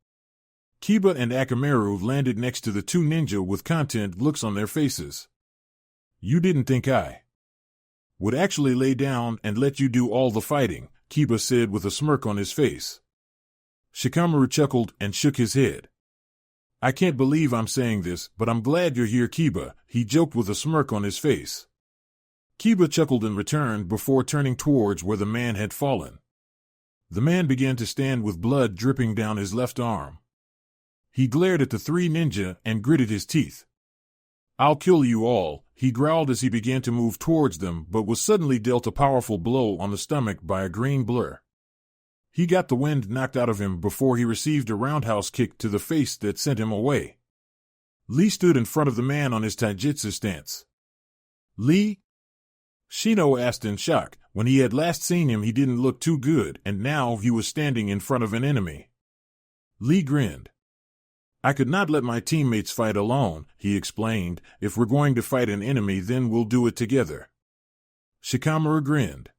Kiba and Akamaru landed next to the 2 ninja with content looks on their faces. You didn't think I would actually lay down and let you do all the fighting, Kiba said with a smirk on his face. Shikamaru chuckled and shook his head. I can't believe I'm saying this, but I'm glad you're here, Kiba, he joked with a smirk on his face. Kiba chuckled in return before turning towards where the man had fallen. The man began to stand with blood dripping down his left arm. He glared at the 3 ninja and gritted his teeth. I'll kill you all, he growled as he began to move towards them, but was suddenly dealt a powerful blow on the stomach by a green blur. He got the wind knocked out of him before he received a roundhouse kick to the face that sent him away. Lee stood in front of the man on his taijutsu stance. Lee? Shino asked in shock. When he had last seen him, he didn't look too good, and now he was standing in front of an enemy. Lee grinned. I could not let my teammates fight alone, he explained. If we're going to fight an enemy, then we'll do it together. Shikamaru grinned.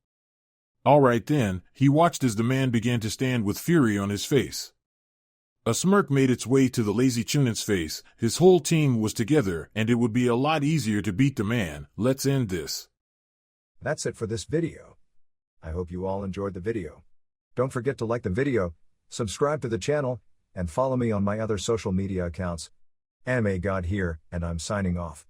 All right then, he watched as the man began to stand with fury on his face. A smirk made its way to the lazy Chunin's face. His whole team was together, and it would be a lot easier to beat the man. Let's end this. That's it for this video. I hope you all enjoyed the video. Don't forget to like the video, subscribe to the channel, and follow me on my other social media accounts. Anime God here, and I'm signing off.